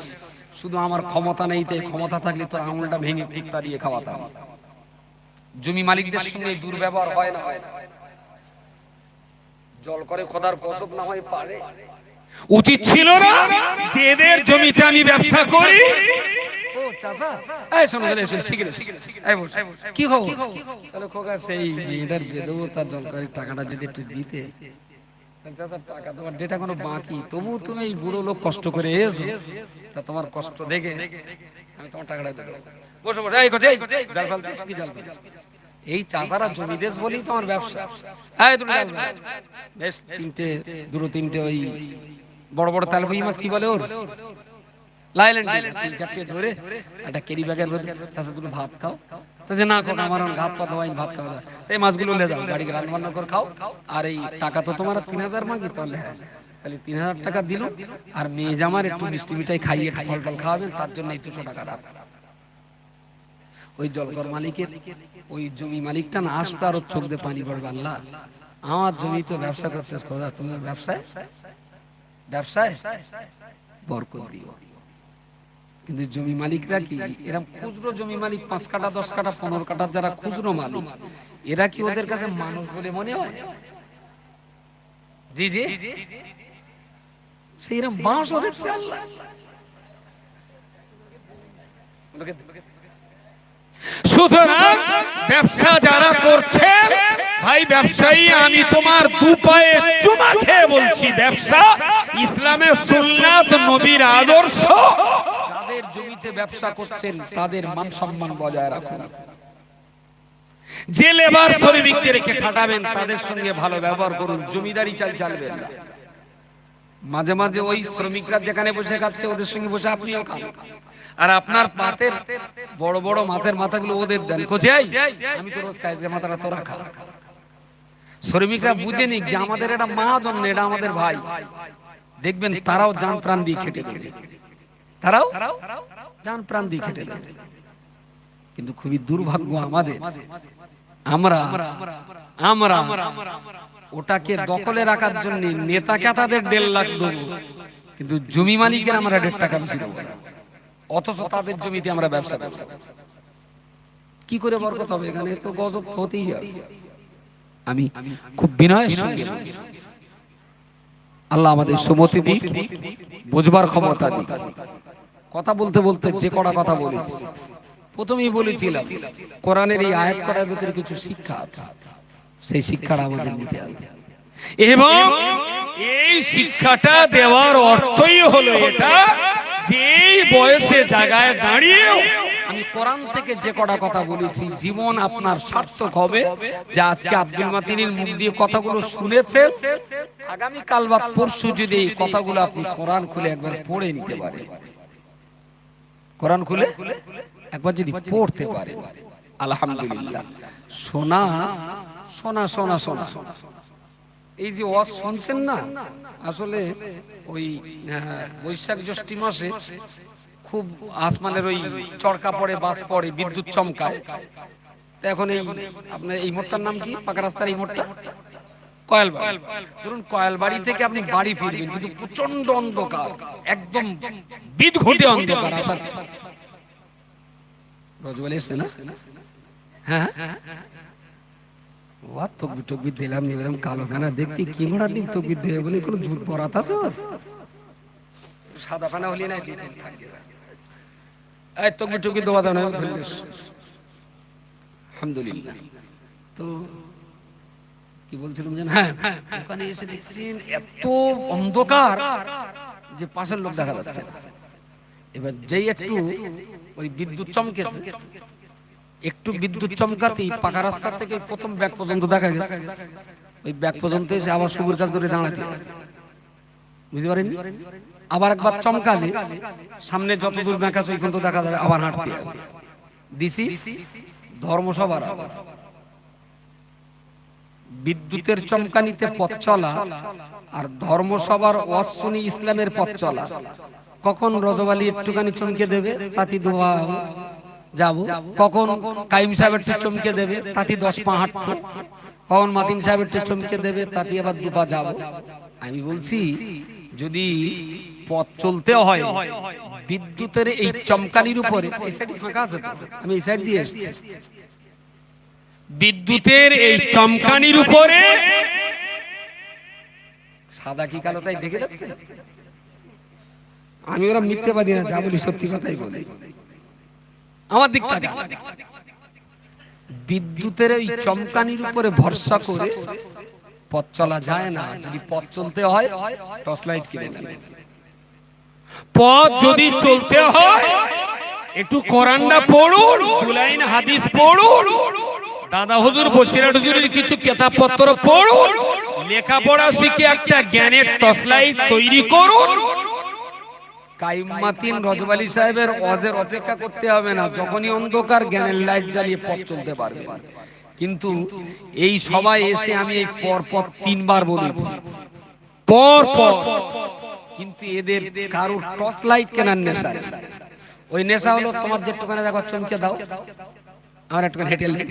শুধু আমার ক্ষমতা নেই, তাই ক্ষমতা থাকলে তোর আঙুলটা ভেঙে কুত্তা দিয়ে খাওয়াতাম। জমি মালিকদের সঙ্গে দুর্ব্যবহার হয় না? জল করে খোদার কসব না হয় পারে? উচিত ছিল না যে এদের জমিতে আমি ব্যবসা করি? ও চাচা, এই শোনো, কি খবর? তাহলে খোকা সেই মেয়েটার বেদব, তার জলকারের টাকাটা যদি একটু দিতে। চাচা, টাকা দেওয়ার ডেট এখনো বাকি, তবু তুমি এই বুড়ো লোক কষ্ট করে এসো, তা তোমার কষ্ট দেখে আমি তোমার টাকাটা দেবো। বসো বসো, এই জাল ফেল, কি জাল ফেল? এই চাচারা জমি দেশ বলি তোমার ব্যবসা। বেশ দুটো তিনটে ওই বড় বড় তেলপুই মাছ, কি বলে ওর, লাইল্যান্ড, 3-4টে ধরে একটা ক্যারি ব্যাগের মধ্যে, চাচা দুটো ভাত খাও। না কোন আমার ঘাত পাত হয়, ভাত খাওয়া যায়, এই মাছগুলো নিয়ে যাও, গাড়ি রান্না করে খাও। আর এই টাকা তো তোমার 3000 মাগি, তাহলে হ্যাঁ, তাহলে 3000 টাকা দিল। আর মেয়ে জামার একটু মিষ্টি মিঠাই খাইয়ে ফল টল খাওয়াবেন, তার জন্য 200 টাকা রাখ। ওই জলকর মালিকের, ওই জমি মালিকটা না আসবে আর ওর চোখ দিয়ে পানি পড়বে, আল্লাহ আমার জমি তো ব্যবসা করতে, খোদা তোমার ব্যবসায় বরকত দিও। কিন্তু জমি মালিকরা কি এরকম খুচরো জমি মালিক, 5 কাঠা 10 কাঠা 15 কাঠা যারা খুচরো মালিক, এরা কি ওদের কাছে মানুষ বলে মনে হয়? জি জি, সেইরকম বাঁশ ওদের চাল। সুতরাং ব্যবসা যারা করছে ভাই, ব্যবসায়ী আমি তোমার 2 পায়ে চুমা খেয়ে বলছি, ব্যবসা ইসলামের সুন্নাত, নবীর আদর্শ। যাদের জমিতে ব্যবসা করছেন তাদের মান সম্মান বজায় রাখুন। যে লেবার শ্রমিকদের রেখে খাটাবেন তাদের সঙ্গে ভালো ব্যবহার করুন, জমিদারি চালবেন না। মাঝে মাঝে ওই শ্রমিকরা যেখানে বসে খাচ্ছে ওদের সঙ্গে বসে আপনিও খান, আর আপনার পাতের বড় বড় মাছের মাথাগুলো ওদের দেন, কোচাই আমি তো রোজ খাই, মাথাটা তোরা খা। শ্রমিকরা বুঝে নিক যে আমাদের এটা মহাজন, এটা আমাদের ভাই, দেখবেন তারাও জান প্রাণ দিয়ে খেটে দেবে, তারাও জান প্রাণ দিয়ে খেটে দেবে। কিন্তু খুবই দুর্ভাগ্য আমাদের, আমরা ওটাকে দখলে রাখার জন্য নেতা কেতাদের 1.5 লাখ দেবো, কিন্তু জমি মালিকের আমরা 1.5 টাকা বেশি দেবো না, অথচ তাদের জমিতে আমরা ব্যবসা করব। কি করে বরকত হবে? এখানে তো গজব হতেই হবে। আমি খুব বিনয়ের সঙ্গে বলছি, আল্লাহ আমাদের সুমতি দিক, বুঝবার ক্ষমতা দিক। কথা বলতে বলতে যে কটা কথা বলেছি, প্রথমেই বলেছিলাম কোরআনের এই আয়াত করার ভিতরে কিছু শিক্ষা আছে, সেই শিক্ষাটা আমাদের নিতে হবে। এবং এই শিক্ষাটা দেওয়ার অর্থই হলো এটা যে বয়সে জায়গায় দাঁড়িয়েও আমি কোরআন থেকে যে কটা কথা বলেছি, জীবন আপনার সার্থক হবে। যে আজকে আব্দুল মাতিনের মুখ দিয়ে কথাগুলো শুনেছেন, আগামী কাল বা পরশু যদি এই কথাগুলো আপনি কোরআন খুলে একবার পড়ে নিতে পারেন, কোরআন খুলে একবার যদি পড়তে পারেন, আলহামদুলিল্লাহ। শোনা শোনা শোনা শোনা, এই যে ওয়াজ শুনছেন না, আসলে ওই বৈশাখ জ্যৈষ্ঠ মাসে খুব আসমানের ওই চড়কা পড়ে, বাস পড়ে, বিদ্যুৎ চমকায়। তো এখন এই আপনার এই মোড়টার নাম কি, পাকা রাস্তার এই মোড়টা কয়েলবাড়ি। ধরুন কয়েলবাড়ি থেকে আপনি বাড়ি ফিরবেন, কিন্তু প্রচন্ড অন্ধকার, একদম বিদঘুটে অন্ধকার। আসার রজওয়ালি এসছে না, হ্যাঁ ও তকবির টকবির দিলাম নিলাম, কালো ফেনা দেখতে কি মোড়া নিম তকবির দেবে বলে কোনো জোর পরাত আছে ওর? সাদা ফেনা হলি নাই দিন থাকে এই তকবির টকবির দেওয়া দাও না আলহামদুলিল্লাহ। তো কি বলছিলাম যেন, হ্যাঁ ওখানে এসে দেখছেন এত অন্ধকার যে পাশের লোক দেখা যাচ্ছে না। এবার যেই একটু ওই বিদ্যুৎ চমকেছে, একটু বিদ্যুৎ চমকাতেই পাকা রাস্তা থেকে প্রথম ব্যাগ পর্যন্ত দেখা গেছে। ওই ব্যাগ পর্যন্ত এসে আবার সবুর কাজ ধরে দাঁড়াতে, বুঝতে পারেননি? আবার একবার চমকালে সামনে যত দূর ব্যাগ আছে ওই পর্যন্ত দেখা যাবে, আবার হাঁটতে হবে। দিস ইজ ধর্মসভার। বিদ্যুতের চমকানিতে পথ চলা আর ধর্মসভার ওয়াজ শুনি ইসলামের পথ চলা। কখন রজব আলী একটুখানি চমকে দেবে তাতি দোয়া যাব, কখন কাইম সাহেব একটু চমকে দেবে তাতি 10 পা হাঁটবো, কখন মাতিন সাহেব একটু চমকে দেবে তাতি আবার 2 পা যাব। আমি বলছি যদি পথ চলতে হয় বিদ্যুতের এই চমকানির উপরে, এই সাইড ফাঁকা আছে তো, আমি এই সাইড দিয়ে এসেছি, বিদ্যুতের এই চমকানির উপরে সাদা কি কালো তাই দেখে যাচ্ছে। আমি ওরা মিথ্যাবাদী না, যা বলি সত্যি কথাই বলি। আমার দিক থেকে বিদ্যুতের ওই চমকানির উপরে ভরসা করে পথ চলা যায় না। যদি পথ চলতে হয় টর্চ লাইট কিনে নেন। পথ যদি চলতে হয় একটু কোরআনটা পড়ুন, 2 লাইন হাদিস পড়ুন, দাদা হুজুর বসিরহাট হুজুরের কিছু কিতাবপত্র পড়ুন, লেখাপড়া শিখে একটা জ্ঞানের টর্চ লাইট তৈরি করুন। কাইমাতিন রজব আলী সাহেবের ওয়াজের অপেক্ষা করতে হবে না, যখনই অন্ধকার জ্ঞানের লাইট জ্বালিয়ে পথ চলতে পারবেন। কিন্তু এই সবাই এসে আমি এই পর 3 বার বলেছি পর, কিন্তু এদের কারোর টর্চ লাইট কেনার নেশা নেই। ওই নেশা হলো তোমার যেটুখানে দেখো চমকে দাও, আমার একটুখানি হেঁটে লে।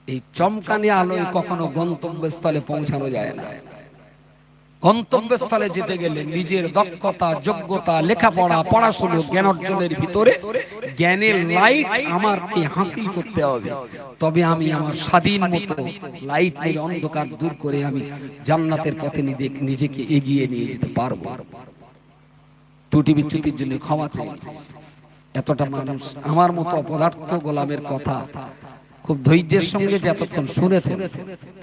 এই চমকানি আলোয় কখনো গন্তব্যস্থলে পৌঁছানো যায় না। গন্তব্যস্থলে যেতে গেলে নিজের দক্ষতা, যোগ্যতা, লেখাপড়া, পড়াশোনা, জ্ঞান অর্জনের ভিতরে জ্ঞানের লাইট আমাকে হাসিল করতে হবে। তবে আমি আমার স্বাধীন মতো লাইট মেরে অন্ধকার দূর করে আমি জান্নাতের পথে নিজেকে এগিয়ে নিয়ে যেতে পারবো। ত্রুটি বিচ্যুতির জন্য ক্ষমা চাই। এতটা মানুষ আমার মতো অপদার্থ গোলামের কথা খুব ধৈর্যের সঙ্গে যে এতক্ষণ শুনেছেন,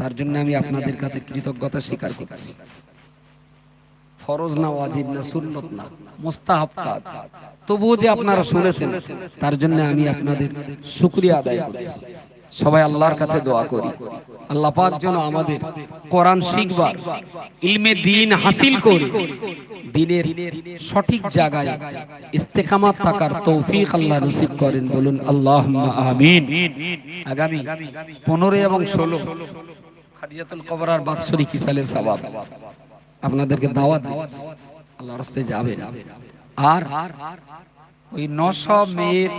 তার জন্য আমি আপনাদের কাছে কৃতজ্ঞতা স্বীকার করছি। ফরজ না, ওয়াজিব না, সুন্নত না, মুস্তাহাব কাজ, তবুও যে আপনারা শুনেছেন তার জন্য আমি আপনাদের শুকরিয়া আদায় করছি। সবাই আল্লাহর কাছে দোয়া করি আল্লাহ পাক যেন আমাদের কোরআন শিখবার, ইলমে দ্বীন হাসিল করে দ্বীনের সঠিক জায়গায় ইস্তেকামাত থাকার তৌফিক আল্লাহ নসিব করেন। বলুন আল্লাহুম্মা আমিন। আগামী 15 এবং 16 খাদিজাতুল কুবরার বাৎসরিক ইসালের সওয়াব আপনাদেরকে দাওয়াত দিচ্ছি, আল্লাহর রাস্তায় যাবেন। আর ওই 900 মেয়ের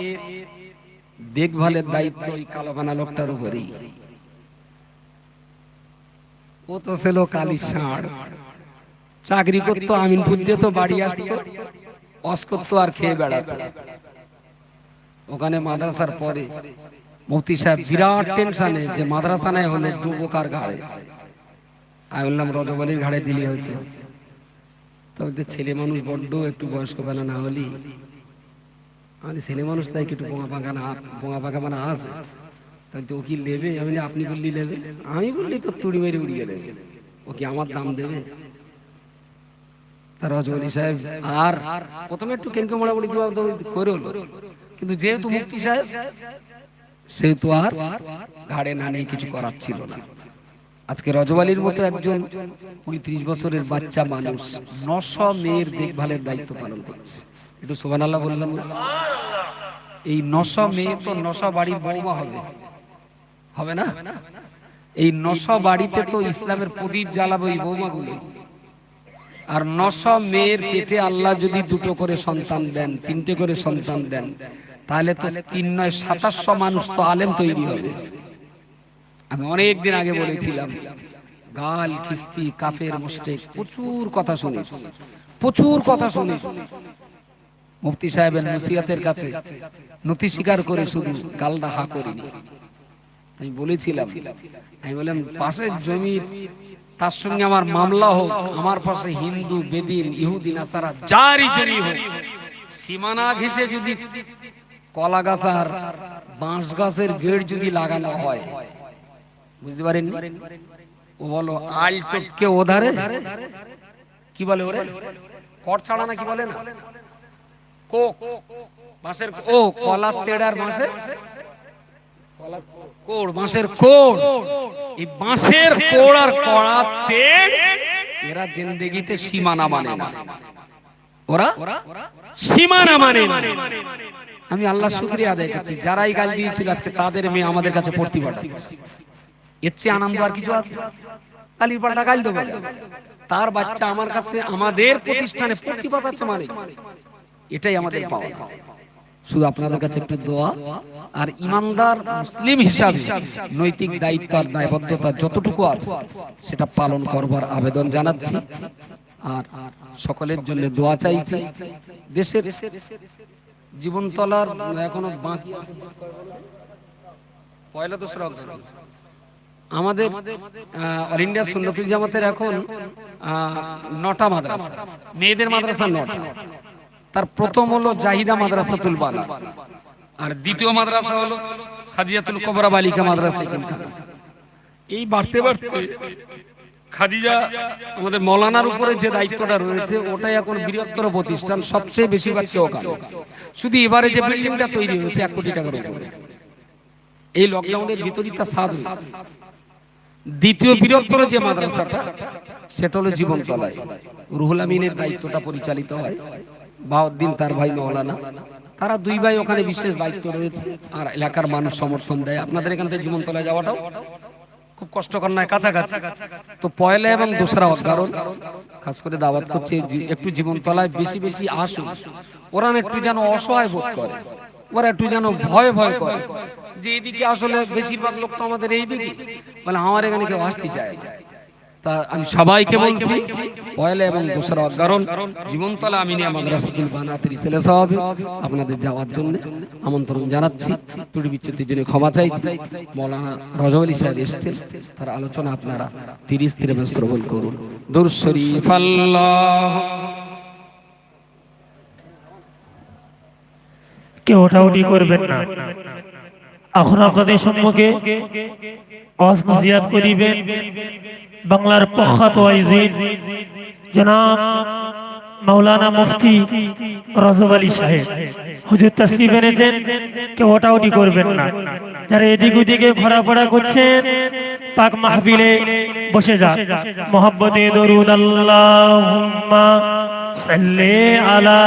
দেখভালের দায়িত্ব ওই কালোবানা লোকটার উপরেই। ও তো ছিল কালি ষাঁড়, চাকরি করতো, আমিনপুর যেত, বাড়ি আসতো, অস করতো আর খেয়ে বেড়াতো। ওখানে মাদ্রাসার পরে মুফতি সাহেব বিরাট টেনশনে যে মাদ্রাসা নাই হলে ডুবো কার ঘাড়ে। আমি বললাম রজব আলীর ঘাড়ে দিলে হইতো। তবে ছেলে মানুষ বড্ড একটু বয়স্ক বেলা না হলি, আমি ছেলে মানুষ তাই একটু বোঙা পাকা মানে আছে, তাই তো ও কি নেবে? আমি আপনি বললি নেবে, আমি বললি তো তুড়ি মেরে উড়িয়ে দেবে, ও কি আমার দাম দেবে? তার রজব আলী সাহেব আর প্রথমে একটু কেনকে মোড়ামুড়ি করে হলো, কিন্তু যেহেতু মুফতি সাহেব সেহেতু আর ঘাড়ে না নিয়ে কিছু করার ছিল না। আজকে রজব আলীর মতো একজন 35 বছরের বাচ্চা মানুষ 900 মেয়ের দেখভালের দায়িত্ব পালন করছে। একটু সুবহানাল্লাহ বললাম না? এই 900 মেয়ে তো 900 বাড়ির বৌমা হবে না? এই 900 বাড়িতে তো ইসলামের প্রদীপ জ্বালাবে এই বৌমাগুলো। আর 900 মেয়ের পেটে আল্লাহ যদি 2টো করে সন্তান দেন, 3টে করে সন্তান দেন, তাহলে তো 3 নয় 2700 মানুষ তো আলেম তৈরি হবে। আমি অনেক দিন আগে বলেছিলাম, গাল খিস্তি কাফের মুশরিক প্রচুর কথা শুনেছি। মুফতি সাহেবের নসিহতের কাছে নতি স্বীকার করে শুধু গালটা হা করিনি। আমি বলেছিলাম, আমি বললাম পাশের জমি তার সঙ্গে আমার মামলা হোক, আমার পাশে হিন্দু, বেদিন, ইহুদি, নাসারা যারই জমি হোক, সীমানা ঘেঁষে যদি কলা গাছ আর বাঁশ গাছের গেট যদি লাগানো হয়, বুঝতে পারেন, ও বলো আল টপকে ওধারে কি বলে ওরে, কর ছাড়া না কি বলে না, কোক বাঁশের, ও কলার তেড়ার বাঁশের কোড়, বাঁশের কোড়, এই বাঁশের কোড় আর কড়ার তেড় এরা জিন্দেগিতে সীমানা মানে না, ওরা সীমানা মানে না। আমি আল্লাহ শুকরিয়া আদায় করছি, যারাই গাল দিয়েছিল আজকে তাদের মেয়ে আমাদের কাছে পড়তে পাঠাচ্ছে। এর চেয়ে আনন্দ আর কিছু আছে? কালির পাল্টা গাল দেবো, তার বাচ্চা আমার কাছে আমাদের প্রতিষ্ঠানে পড়তে পাঠাচ্ছে, মানে এটাই আমাদের পাওয়া। শুধু আপনাদের কাছে একটু দোয়া আর ইমানদার মুসলিম হিসাবে নৈতিক দায়িত্ব আর দায়বদ্ধতা যতটুকু আছে সেটা পালন করবার আবেদন জানাচ্ছি, আর সকলের জন্য দোয়া চাইছি। দেশের জীবনতলার এখনো বাকি আছে, পয়লা তো শ্রদ্ধা আমাদের অল ইন্ডিয়া সুন্নতুল জামাতের এখন 9টা মাদ্রাসা, মেয়েদের মাদ্রাসা 9টা। তার প্রথম হলো জাহিদা মাদ্রাসাতুল বানা, আর দ্বিতীয় মাদ্রাসা হলো খাদিজাতুল কুবরা বালিকা মাদ্রাসা। এই বাড়তে বাড়তে খাদিজা আমাদের মৌলানার উপরে যে দায়িত্বটা রয়েছে ওটাই এখন বৃহত্তর প্রতিষ্ঠান, সবচেয়ে বেশি বাচ্চা ওখানে। শুধু এবারে যে বিল্ডিংটা তৈরি হয়েছে 1 কোটি টাকার উপরে, এই লকডাউনের ভিতরই তা সাদ হয়েছে। দ্বিতীয় বৃহত্তর যে মাদ্রাসাটা সেটা হলো জীবনতলায়, রুহুল আমিনের দায়িত্বটা পরিচালিত হয়, বাউদ্দিন তার ভাই মৌলানা, তারা 2 ভাই ওখানে বিশেষ দায়িত্ব রয়েছে, আর এলাকার মানুষ সমর্থন দেয়। আপনাদের এখান থেকে জীবনতলায় যাওয়াটাও খুব কষ্টকর নয়, কাছাকাছি। তো পয়লা এবং 2রা অগারণ খাস করে দাওয়াত করছে একটু জীবনতলায় বেশি বেশি আসুন। ওরা একটু যেন অসহায় বোধ করে, ওরা একটু যেন ভয় ভয় করে যে এইদিকে আসলে বেশিরভাগ লোক তো আমাদের এইদিকে, বলে আমার এখানে কেউ আসতে চায় না। তা আমি সবাইকে বলছি পয়লা এবং 2রা অগারণ জীবনতলা আমিনিয়া মাদ্রাসাতুল বানাতের ছেলে সাহেব আপনাদের যাওয়ার জন্য আমন্ত্রণ জানাচ্ছি। ত্রুটি বিচ্যুতির জন্য ক্ষমা চাইছি। মৌলানা রজব আলী সাহেব এসেছেন, তার আলোচনা আপনারা 30 শ্রবণ করুন। দুরূদ শরীফ আল্লাহ। কেউ ওঠাউঠি করবেন না। এখন আপনাদের সম্মুখে ওয়াজ নসিহত করিবেন বাংলার প্রখ্যাত ওয়াইজিন জনাব মাওলানা মুফতি রজব আলী সাহেব। হুজুর তাশরীফ এনেছেন, কেউ ওঠাউঠি করবেন না। যারা এদিক ওদিকে ঘোরাফেরা করছেন পাক মাহফিলে বসে যান। মুহাব্বতে দরুদ আল্লাহুম্মা সাল্লি আলা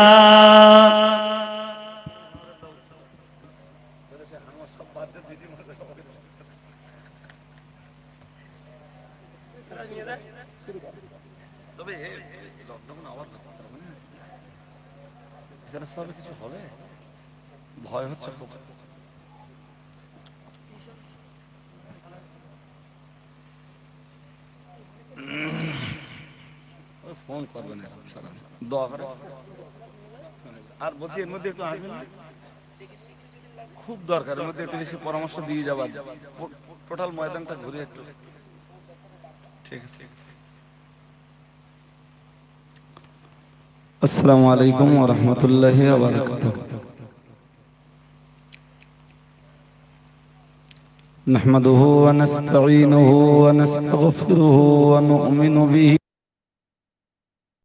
কিছু হবে, ভয় হচ্ছে খুব। ফোন করবেন আর বলছি এর মধ্যে একটু আসবেন, খুব দরকার, এর মধ্যে একটু বেশি পরামর্শ দিয়ে যাবার, টোটাল ময়দানটা ঘুরে একটু। ঠিক আছে। আসসালামু আলাইকুম ওয়া রাহমাতুল্লাহি ওয়া বারাকাতুহু। নাহমাদুহু ওয়া নাস্তাঈনুহু ওয়া নাস্তাগফিরুহু ওয়া নু'মিনু বিহি